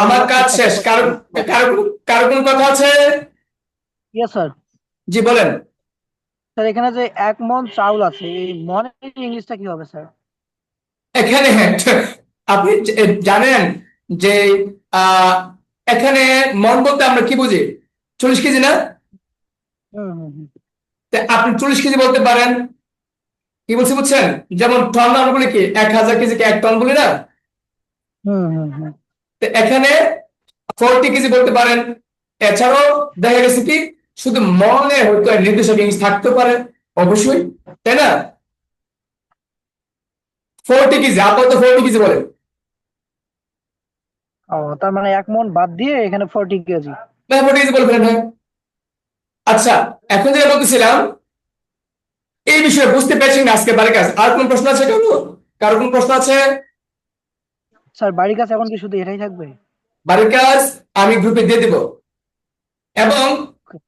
আমার কাজ শেষ। কারো কারো কোনো কথা আছে? Yes sir. জি বলেন। স্যার এখানে যে 1 মণ চাউল আছে, এই মনের ইংলিশটা কি হবে স্যার? এখানে আপনি জানেন যে আহ এখানে মন বলতে আমরা কি বুঝি? 40 কেজি না? তা আপনি 40 কেজি বলতে পারেন। কি বলছি বুঝছেন? যেমন টন আমরা বলি কি 1000 কেজিকে 1 টন বলি না? তো এখানে 40 কেজি বলতে পারেন। এছাড়াও দেখা গেছে কি শুধু মনে হয়তো নির্দেশক ইংলিশ থাকতে পারে, অবশ্যই, তাই না? 40 কেজি, আপাতত 40 কেজি বলেন। ও, তার মানে 1 মণ বাদ দিয়ে এখানে 40 কেজি। 40 কেজি বলবেন, হ্যাঁ। আচ্ছা, এখন যেটা বলতেছিলাম, এই বিষয়ে বুঝতে পেরেছেন আজকে বাড়ির কাজ। আর কোন প্রশ্ন আছে কারো কোন প্রশ্ন আছে? স্যার বাড়ির কাছে এখন কি শুধু এটাই থাকবে? বাড়ির কাজ আমি গ্রুপে দিয়ে দিব, এবং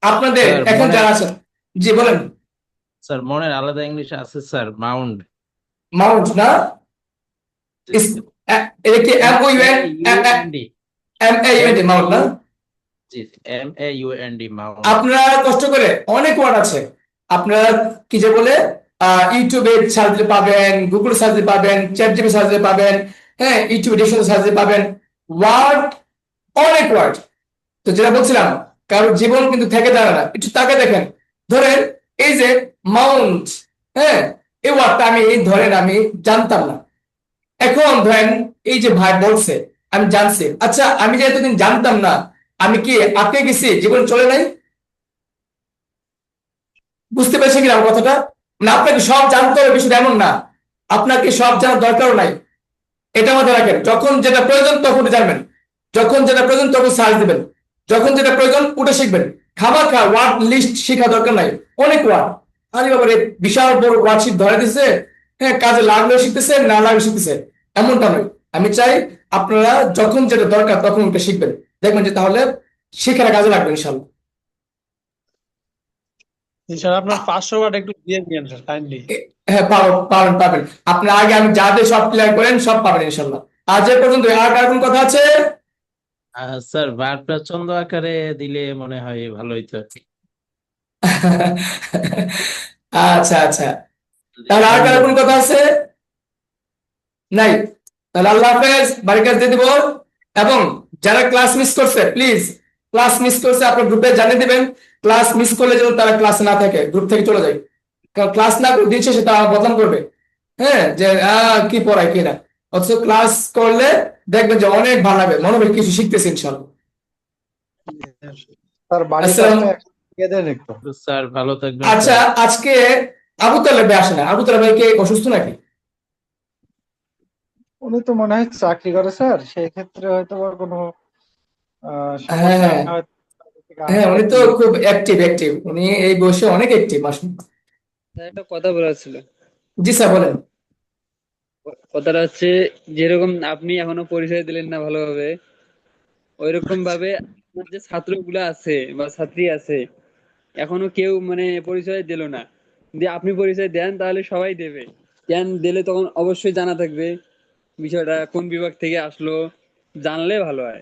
আপনাদের স্যার এখন মনে যারা আছেন, জি বলেন। স্যার মনের আলাদা ইংলিশ আছে স্যার, মাউন্ট। মাউন্ট না? এটা কি MAUNT মাউন্ট না? জি, MAUNT মাউন্ট। আপনারা কষ্ট করে অনেক ওয়ার্ড আছে, আপনারা কি যে বলে ইউটিউবে সার্চ দিলে পাবেন, গুগল সার্চ দিলে পাবেন, চ্যাট জিপিটি সার্চ দিলে পাবেন, হ্যাঁ, ইউটিউবে ডিকশনারি সার্চ দিলে পাবেন, ওয়ার্ড, অনেক ওয়ার্ড। তো যেটা বলছিলাম, কারো জীবন কিন্তু থেকে দাঁড়ায় না। একটু তাকে দেখেন, ধরেন এই যে মাউন্ট, হ্যাঁ, এই ওয়ার্ডটা আমি জানতাম না। এখন ধরেন এই যে ভাই বলছে, আমি জানছি, আচ্ছা আমি যে এতদিন জানতাম না, আমি কি আটকে গেছি, জীবন চলে নাই? বুঝতে পেরেছেন কিনা আমার কথাটা? মানে আপনাকে সব জানতে হবে বিষয়টা এমন না, আপনাকে সব জানার দরকারও নাই। এটা মাথায় রাখেন, যখন যেটা প্রয়োজন তখন জানবেন, যখন যেটা প্রয়োজন তখন সার্চ দিবেন, যখন যেটা প্রয়োজন ওটা শিখবেন। খামাখা ওয়ার্ড লিস্ট শেখা দরকার নাই, অনেক ওয়ার্ড। আরে বাবারে বিশাল বড় ওয়ার্ড শিট ধরে দিচ্ছে, হ্যাঁ, কাজে লাগলেও শিখতেছে, না লাগলেও শিখতেছে, এমনটা নয়। আমি চাই আপনারা যখন যেটা দরকার তখন ওটা শিখবেন। দেখবেন যে তাহলে শিক্ষাটা কাজে লাগবে ইনশাল্লাহ। ইনশাআল্লাহ আপনার 500 ওয়াট একটু দিয়ে দিন স্যার কাইন্ডলি। হ্যাঁ, পাবেন। আপনি আগে আমি যা দিয়ে সব ক্লিয়ার করেন সব পাবেন ইনশাল্লাহ। আজ এ পর্যন্ত। আর কার কোন কথা আছে? স্যার ভার্বটা ছন্দ আকারে দিলে মনে হয় ভালো হইতো আর কি। আচ্ছা আচ্ছা, জি, তাহলে আর কার কোন ধন্যবাদ। কথা আছে? নাই? তাহলে আল্লাহ হাফেজ, বাড়ির কাজ দিয়ে দিব। এবং যারা ক্লাস মিস করছে প্লিজ, ক্লাস মিস করছে আপনার গ্রুপে জানিয়ে দিবেন। ক্লাস মিস করলে যেন তারা ক্লাসে না থাকে, গ্রুপ থেকে চলে যায়। কারণ ক্লাস না করে দিন শেষে তারা বদনাম করবে, হ্যাঁ, যে কি পড়ায় কি না। অথচ ক্লাস করলে দেখবেন যে অনেক ভালো লাগবে, মনে হবে কিছু শিখতেছি ইনশাল্লাহ। স্যার বাড়ির আসসালাম। কাজটা একটু দিয়ে দেন একটু। তো স্যার ভালো থাকবেন আচ্ছা, স্যার। আজকে আবু তালেব ভাই আসে না। আবু তালেব ভাই কি অসুস্থ নাকি? উনি তো মনে হয় চাকরি করে স্যার, সেই ক্ষেত্রে হয়তো বা কোনো সমস্যা হ্যাঁ হয়তো হ্যাঁ, উনি তো আসতে। খুব অ্যাক্টিভ। উনি এই বয়সে অনেক অ্যাক্টিভ মাশাআল্লাহ। স্যার একটা কথা বলার ছিল। জি স্যার, বলেন। কথাটা হচ্ছে, যেরকম আপনি এখনো পরিচয় দিলেন না ভালোভাবে, ওইরকম ভাবে আপনার যে ছাত্রগুলো আছে বা ছাত্রী আছে, এখনো কেউ মানে পরিচয় দিল না। যদি আপনি পরিচয় দেন তাহলে সবাই দেবে। দেন দিলে তখন অবশ্যই জানা থাকবে বিষয়টা কোন বিভাগ থেকে আসলো, জানলে ভালো হয়।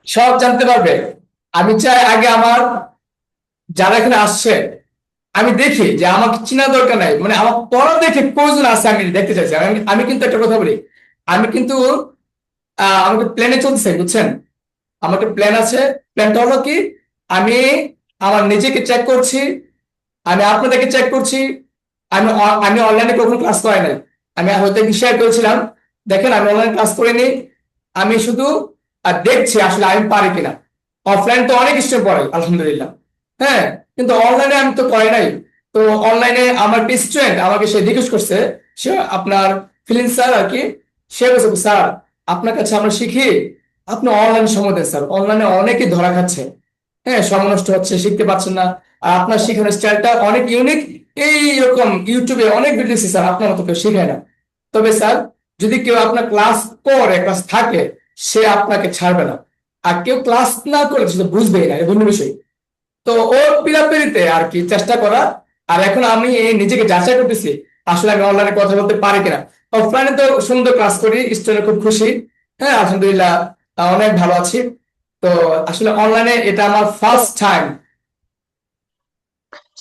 সব জানতে পারবে। আমি চাই আগে আমার যারা এখানে আসছে আমি দেখি যে আমাকে চেনা দরকার নাই, মানে আমার পড়া দেখে প্রয়োজন আছে আমি দেখতে চাইছি। আমি কিন্তু একটা কথা বলি, আমি কিন্তু আমাকে প্ল্যানে চলতেছে বুঝছেন। আমাকে প্ল্যান আছে। প্ল্যানটা হলো কি, আমি আমার নিজেকে চেক করছি, আমি আপনাদেরকে চেক করছি। আমি অনলাইনে কখনো ক্লাস করাই নাই। আমি হয়তো শেয়ার করেছিলাম, দেখেন আমি অনলাইন ক্লাস করিনি। আমি শুধু দেখছি আসলে আমি পারি কিনা। অফলাইন তো অনেক স্টুডেন্ট পড়াই আলহামদুলিল্লাহ, হ্যাঁ, কিন্তু অনলাইনে আমি তো করাই নাই। তো অনলাইনে আমার একটা স্টুডেন্ট আমাকে সে রিকোয়েস্ট করছে, সে আপনার ফিলিংস স্যার আর কি। সে বলছে স্যার আপনার কাছে আমরা শিখি, আপনি অনলাইন সময় দেন স্যার, অনলাইনে অনেকেই ধরা খাচ্ছে, হ্যাঁ, সময় নষ্ট হচ্ছে, শিখতে পারছেন না। আর আপনার শেখানোর স্টাইলটা অনেক ইউনিক। এইরকম ইউটিউবে অনেক ভিডিও দিচ্ছি স্যার, আপনার মতো কেউ শেখায় না। তবে স্যার যদি কেউ আপনার ক্লাস করে, ক্লাস থাকে, সে আপনাকে ছাড়বে না। আর কেউ ক্লাস না করে সে তো বুঝবেই না, এটা অন্য বিষয়। তো ওর পিরাপিরিতে আর কি চেষ্টা করা। আর এখন আমি এই নিজেকে যাচাই করতেছি আসলে আমি অনলাইনে কথা বলতে পারি কিনা। অফলাইনে তো সুন্দর ক্লাস করি, স্টুডেন্ট খুব খুশি, হ্যাঁ আলহামদুলিল্লাহ, অনেক ভালো আছি। তো আসলে অনলাইনে এটা আমার ফার্স্ট টাইম।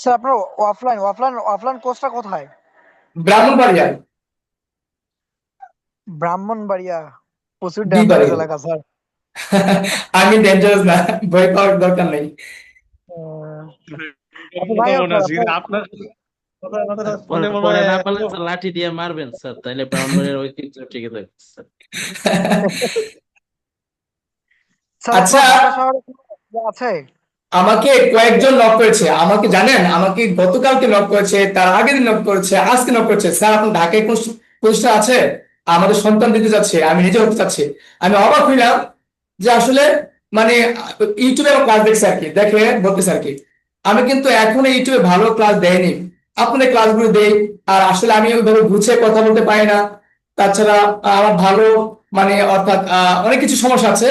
স্যার আপনার অফলাইন কোর্সটা কোথায়? ব্রাহ্মণবাড়িয়া। ব্রাহ্মণবাড়িয়া? প্রচুর ডেঞ্জারাস বিবাড়িয়া। এলাকা স্যার। আমি ডেঞ্জারাস না, ভয় পাওয়ার দরকার নেই। আপনি ভাই মনে স্যার আছে কিন্তু আপনার কথা শুনে মনে পরে হয় না পারলে স্যার লাঠি দিয়ে মারবেন স্যার, তাইলে ব্রাহ্মণের ঐতিহ্য টিকে থাকবে স্যার। স্যার আচ্ছা, আপনার ঢাকা শহরে কোনো ইয়ে আছে? আমাকে কয়েকজন নক করেছে, আমাকে জানেন, আমাকে গতকালকে নক করেছে, তার আগের দিন নক করেছে, আজকে নক করেছে, স্যার আপনার ঢাকায় কোন প্রতিষ্ঠান আছে, আমাদের সন্তান দিতে যাচ্ছে, আমি নিজে হতে চাচ্ছি। আমি অবাক হইলাম যে আসলে মানে ইউটিউবে আমার ক্লাস দেখছে আর কি, দেখে বলতেছে আর কি। আমি কিন্তু এখনো ইউটিউবে ভালো ক্লাস দেয়নি, আপনাদের ক্লাসগুলো দেই। আর আসলে আমি ওইভাবে গুছিয়ে কথা বলতে পারি না। তাছাড়া আমার ভালো মানে অর্থাৎ অনেক কিছু সমস্যা আছে।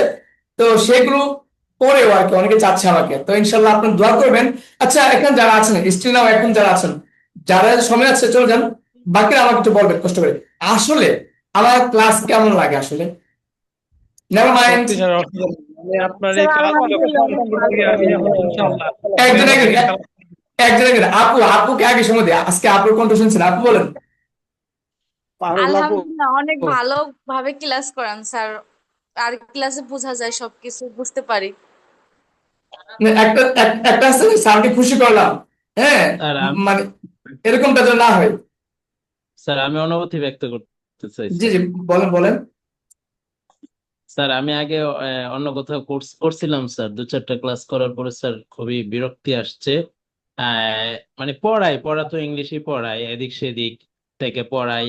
তো সেগুলো পরেও আর কি অনেকে চাচ্ছে আমাকে, তো ইনশাল্লাহ আপনার দোয়া করবেন। আচ্ছা, এখন যারা আছেন স্টিল নাও, এখন যারা আছেন, যারা সময় আছে চলে যান, বাকিরা আমাকে একটু বলবেন কষ্ট করে আসলে আমার ক্লাস কেমন লাগে আসলে। Never mind. সত্যি স্যার মানে আপনার এই স্যার ক্লাস আলহামদুলিল্লাহ অনেক ভালো আমি লাগে। এখন ইনশাআল্লাহ একজন একজন পরবর্তীতে একজন একজন আপুকে আগে সময় দেয়, আজকে আপুর কণ্ঠ শুনছেন, আপু বলেন। পারুল আপু আলহামদুলিল্লাহ অনেক ভালোভাবে ক্লাস করান স্যার। আর ক্লাসে বোঝা যায়, সবকিছু বুঝতে পারি। একটা আছে না, স্যারকে খুশি করলাম, হ্যাঁ, আর মানে এরকমটা যেন না হয়। স্যার আমি অনুভূতি ব্যক্ত করতে চাই জি স্যার। জি, বলেন বলেন। স্যার আমি আগে অন্য কোথাও কোর্স করছিলাম স্যার, 2-4টা ক্লাস করার পরে স্যার খুবই বিরক্তি আসছে। মানে পড়া তো ইংলিশই পড়াই, এদিক সেদিক থেকে পড়াই।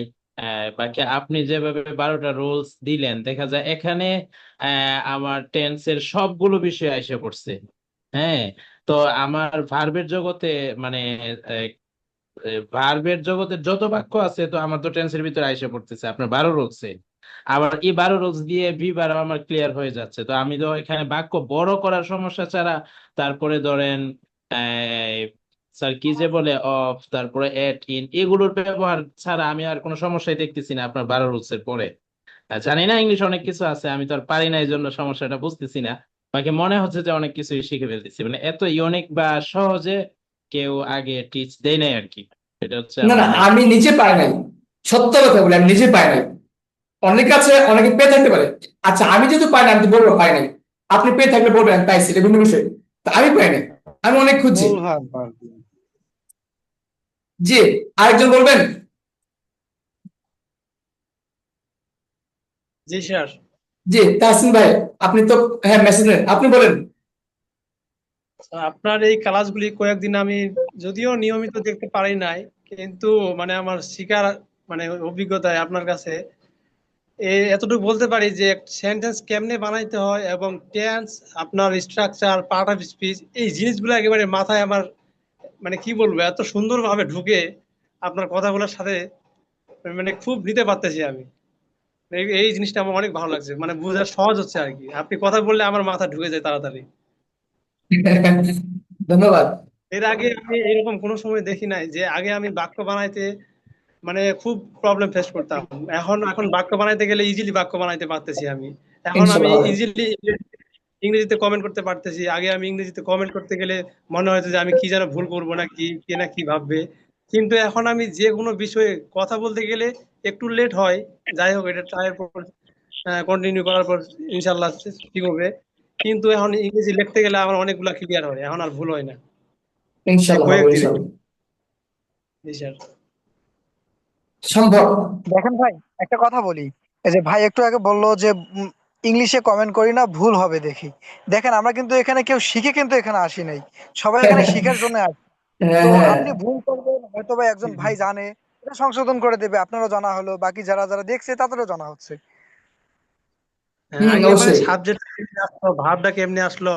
বাকি আপনি যেভাবে 12টা রুলস দিলেন, দেখা যায় এখানে আমার টেন্সের সবগুলো বিষয় এসে পড়ছে। হ্যাঁ, তো আমার ভার্বের জগতে মানে ভার্বের জগতে যত বাক্য আছে তো আমার তো টেন্সের ভিতরে এসে পড়তেছে আপনার 12 রুলসে। আবার এই 12 রুলস দিয়ে V12 আমার ক্লিয়ার হয়ে যাচ্ছে। তো আমি তো এখানে বাক্য বড় করার সমস্যা ছাড়া, তারপরে ধরেন স্যার কি যে বলে অফ, তারপরে এট, ইন, এগুলোর ব্যবহার ছাড়া আমি আর কোনো সমস্যাই দেখতেছি না আপনার 12 রুলস এর পরে। জানি না ইংলিশ অনেক কিছু আছে, আমি তো আর পারি না, এই জন্য সমস্যাটা বুঝতেছি না। বাকি মনে হচ্ছে যে অনেক কিছুই শিখে ফেলতেছি, মানে এত ইউনিক বা সহজে কেউ আগে টিচ দেয় নাই আর কি। এটা হচ্ছে না আমার না, মেইন। আমি নিজে পাই নাই, সত্য কথা বলি, আমি নিজে পাই নাই। অনেকে আছে, অনেকে পেয়ে থাকতে পারে। আচ্ছা, আমি যেহেতু পাই না, আমি তো বলবো পাই নাই। আপনি পেয়ে থাকলে বলবেন আমি পাইছি, এটা ভিন্ন বিষয়। তা আমি পাই নাই, আমি অনেক খুঁজছি। ভুল ভাল ভাল। জি, আরেকজন বলবেন। জি স্যার। জি, তাহসিন ভাই, আপনি তো, হ্যাঁ, মেসেজ নেন, আপনি বলেন। আপনার এই ক্লাসগুলি কয়েকদিন আমি যদিও নিয়মিত দেখতে পারি নাই, কিন্তু মানে আমার শিকার মানে অভিজ্ঞতায় আপনার কাছে এতটুকু বলতে পারি যে সেন্টেন্স কেমনে বানাইতে হয় এবং টেন্স, আপনার স্ট্রাকচার, পার্ট অফ স্পিচ, এই জিনিসগুলো একেবারে মাথায় আমার মানে কি বলবো এত সুন্দরভাবে ঢুকে আপনার কথাগুলোর সাথে মানে খুব নিতে পারতেছি আমি। এই জিনিসটা আমার অনেক ভালো লাগছে, মানে বোঝা সহজ হচ্ছে আর কি। আপনি কথা বললে আমার মাথা ঢুকে যায় তাড়াতাড়ি। ধন্যবাদ। এর আগে আমি এরকম কোনো সময় দেখি নাই যে আগে আমি বাক্য বানাইতে মানে খুব প্রবলেম ফেস করতাম। এখন এখন বাক্য বানাইতে গেলে ইজিলি বাক্য বানাইতে পারতেছি আমি। এখন আমি ইনশাল্লাহ হবে। ইজিলি ইংরেজিতে কমেন্ট করতে পারতেছি। আগে আমি ইংরেজিতে কমেন্ট করতে গেলে মনে হতো যে আমি কি যেন ভুল করবো না কি, কে না কি ভাববে। কিন্তু এখন আমি যে কোনো বিষয়ে কথা বলতে গেলে একটু লেট হয়, যাই হোক এটা ট্রাই পর কন্টিনিউ করার পর ইনশাল্লাহ ঠিক হবে। কিন্তু এখন ইংরেজি লিখতে গেলে আমার অনেকগুলা ক্লিয়ার হয়, এখন আর ভুল হয় না এই ইনশাল্লাহ হবে, কয়েকদিনে। ইনশাল্লাহ জি স্যার। সম্ভব। দেখেন ভাই, একটা কথা বলি। এই যে ভাই একটু আগে বললো যে ইংলিশে কমেন্ট করি না, ভুল হবে দেখি। দেখেন আমরা কিন্তু এখানে কেউ শিখে কিন্তু এখানে আসি নাই, সবাই এখানে শিখার জন্য আসি। হ্যাঁ, তো হ্যাঁ। আপনি ভুল করবেন, হয়তো বা একজন ভাই জানে, এটা সংশোধন করে দেবে, আপনারও জানা হলো, বাকি যারা যারা দেখছে তাদেরও জানা হচ্ছে। হ্যাঁ, আগে মানে অবশ্যই। সাবজেক্ট কেমনে আসলো, ভাবটা কেমনে আসলো,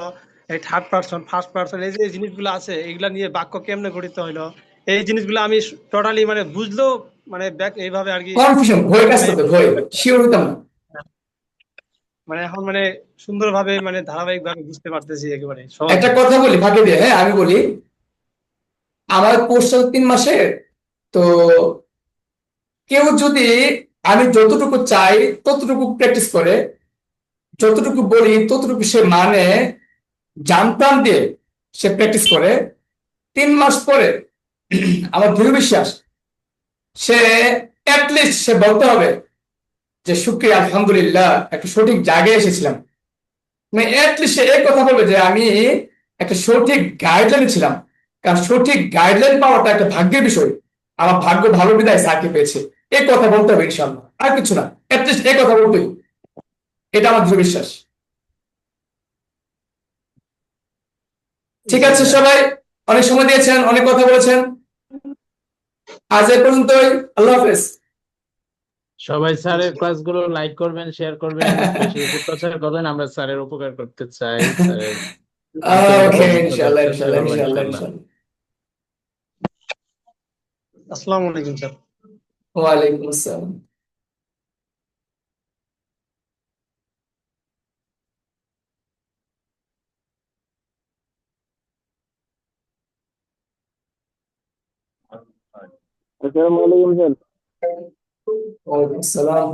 এই থার্ড পারসন ফার্স্ট পারসন এই যে জিনিসগুলো আছে এগুলা নিয়ে বাক্য কেমনে গঠিত হইলো, এই জিনিসগুলো আমি টোটালি মানে বুঝলেও মানে এইভাবে আর কি। কনফিউশন, ভয় কাজ মানে করতে, ভয়, শিওর হতাম না। মানে এখন মানে সুন্দরভাবে মানে ধারাবাহিক ভাবে বুঝতে পারতেছি একেবারে সহজে। একটা কথা বলি ফাঁকে দিয়ে, হ্যাঁ আমি বলি। আমার কোর্স 3 মাসের। তো কেউ যদি, আমি যতটুকু চাই ততটুকু প্র্যাকটিস করে, যতটুকু বলি ততটুকু সে মানে, জানতাম দিয়ে সে প্র্যাকটিস করে, 3 মাস পরে আমার দৃঢ় বিশ্বাস, সে অ্যাটলিস্ট সে বলতে হবে যে শুকরিয়া, আলহামদুলিল্লাহ, একটা সঠিক জায়গায় এসেছিলাম। মানে অ্যাটলিস্ট সে এই কথা বলবে যে আমি একটা সঠিক গাইডলাইনে ছিলাম। কারণ সঠিক গাইডলাইন পাওয়াটা একটা ভাগ্যের বিষয়। আমার ভাগ্য ভালো বিদায় স্যারকে পেয়েছে, এই কথা বলতে হবে ইনশাল্লাহ, আর কিছু না, অ্যাটলিস্ট এই কথা বলতেই। এটা আমার দৃঢ় বিশ্বাস। ঠিক জি আছে স্যার। সবাই, অনেক সময় দিয়েছেন, অনেক কথা বলেছেন, আজ এই পর্যন্তই। আল্লাহ হাফেজ। সবাই জি স্যারের স্যার। ক্লাসগুলো লাইক করবেন, শেয়ার করবেন, বেশি বেশি প্রচার করবেন। আমরা স্যারের উপকার করতে চাই, স্যারের আন্তরিক ওকে, কর্মকর্তা ইনশাল্লাহ, সৃষ্টি ইনশাল্লাহ, হবো ইনশাল্লাহ, ইনশাল্লাহ। ইনশাল্লাহ। আসসালামু আলাইকুম স্যার। ওয়ালাইকুম আসসালাম। আসসালামু আলাইকুম স্যার। ওয়ালাইকুম আসসালাম।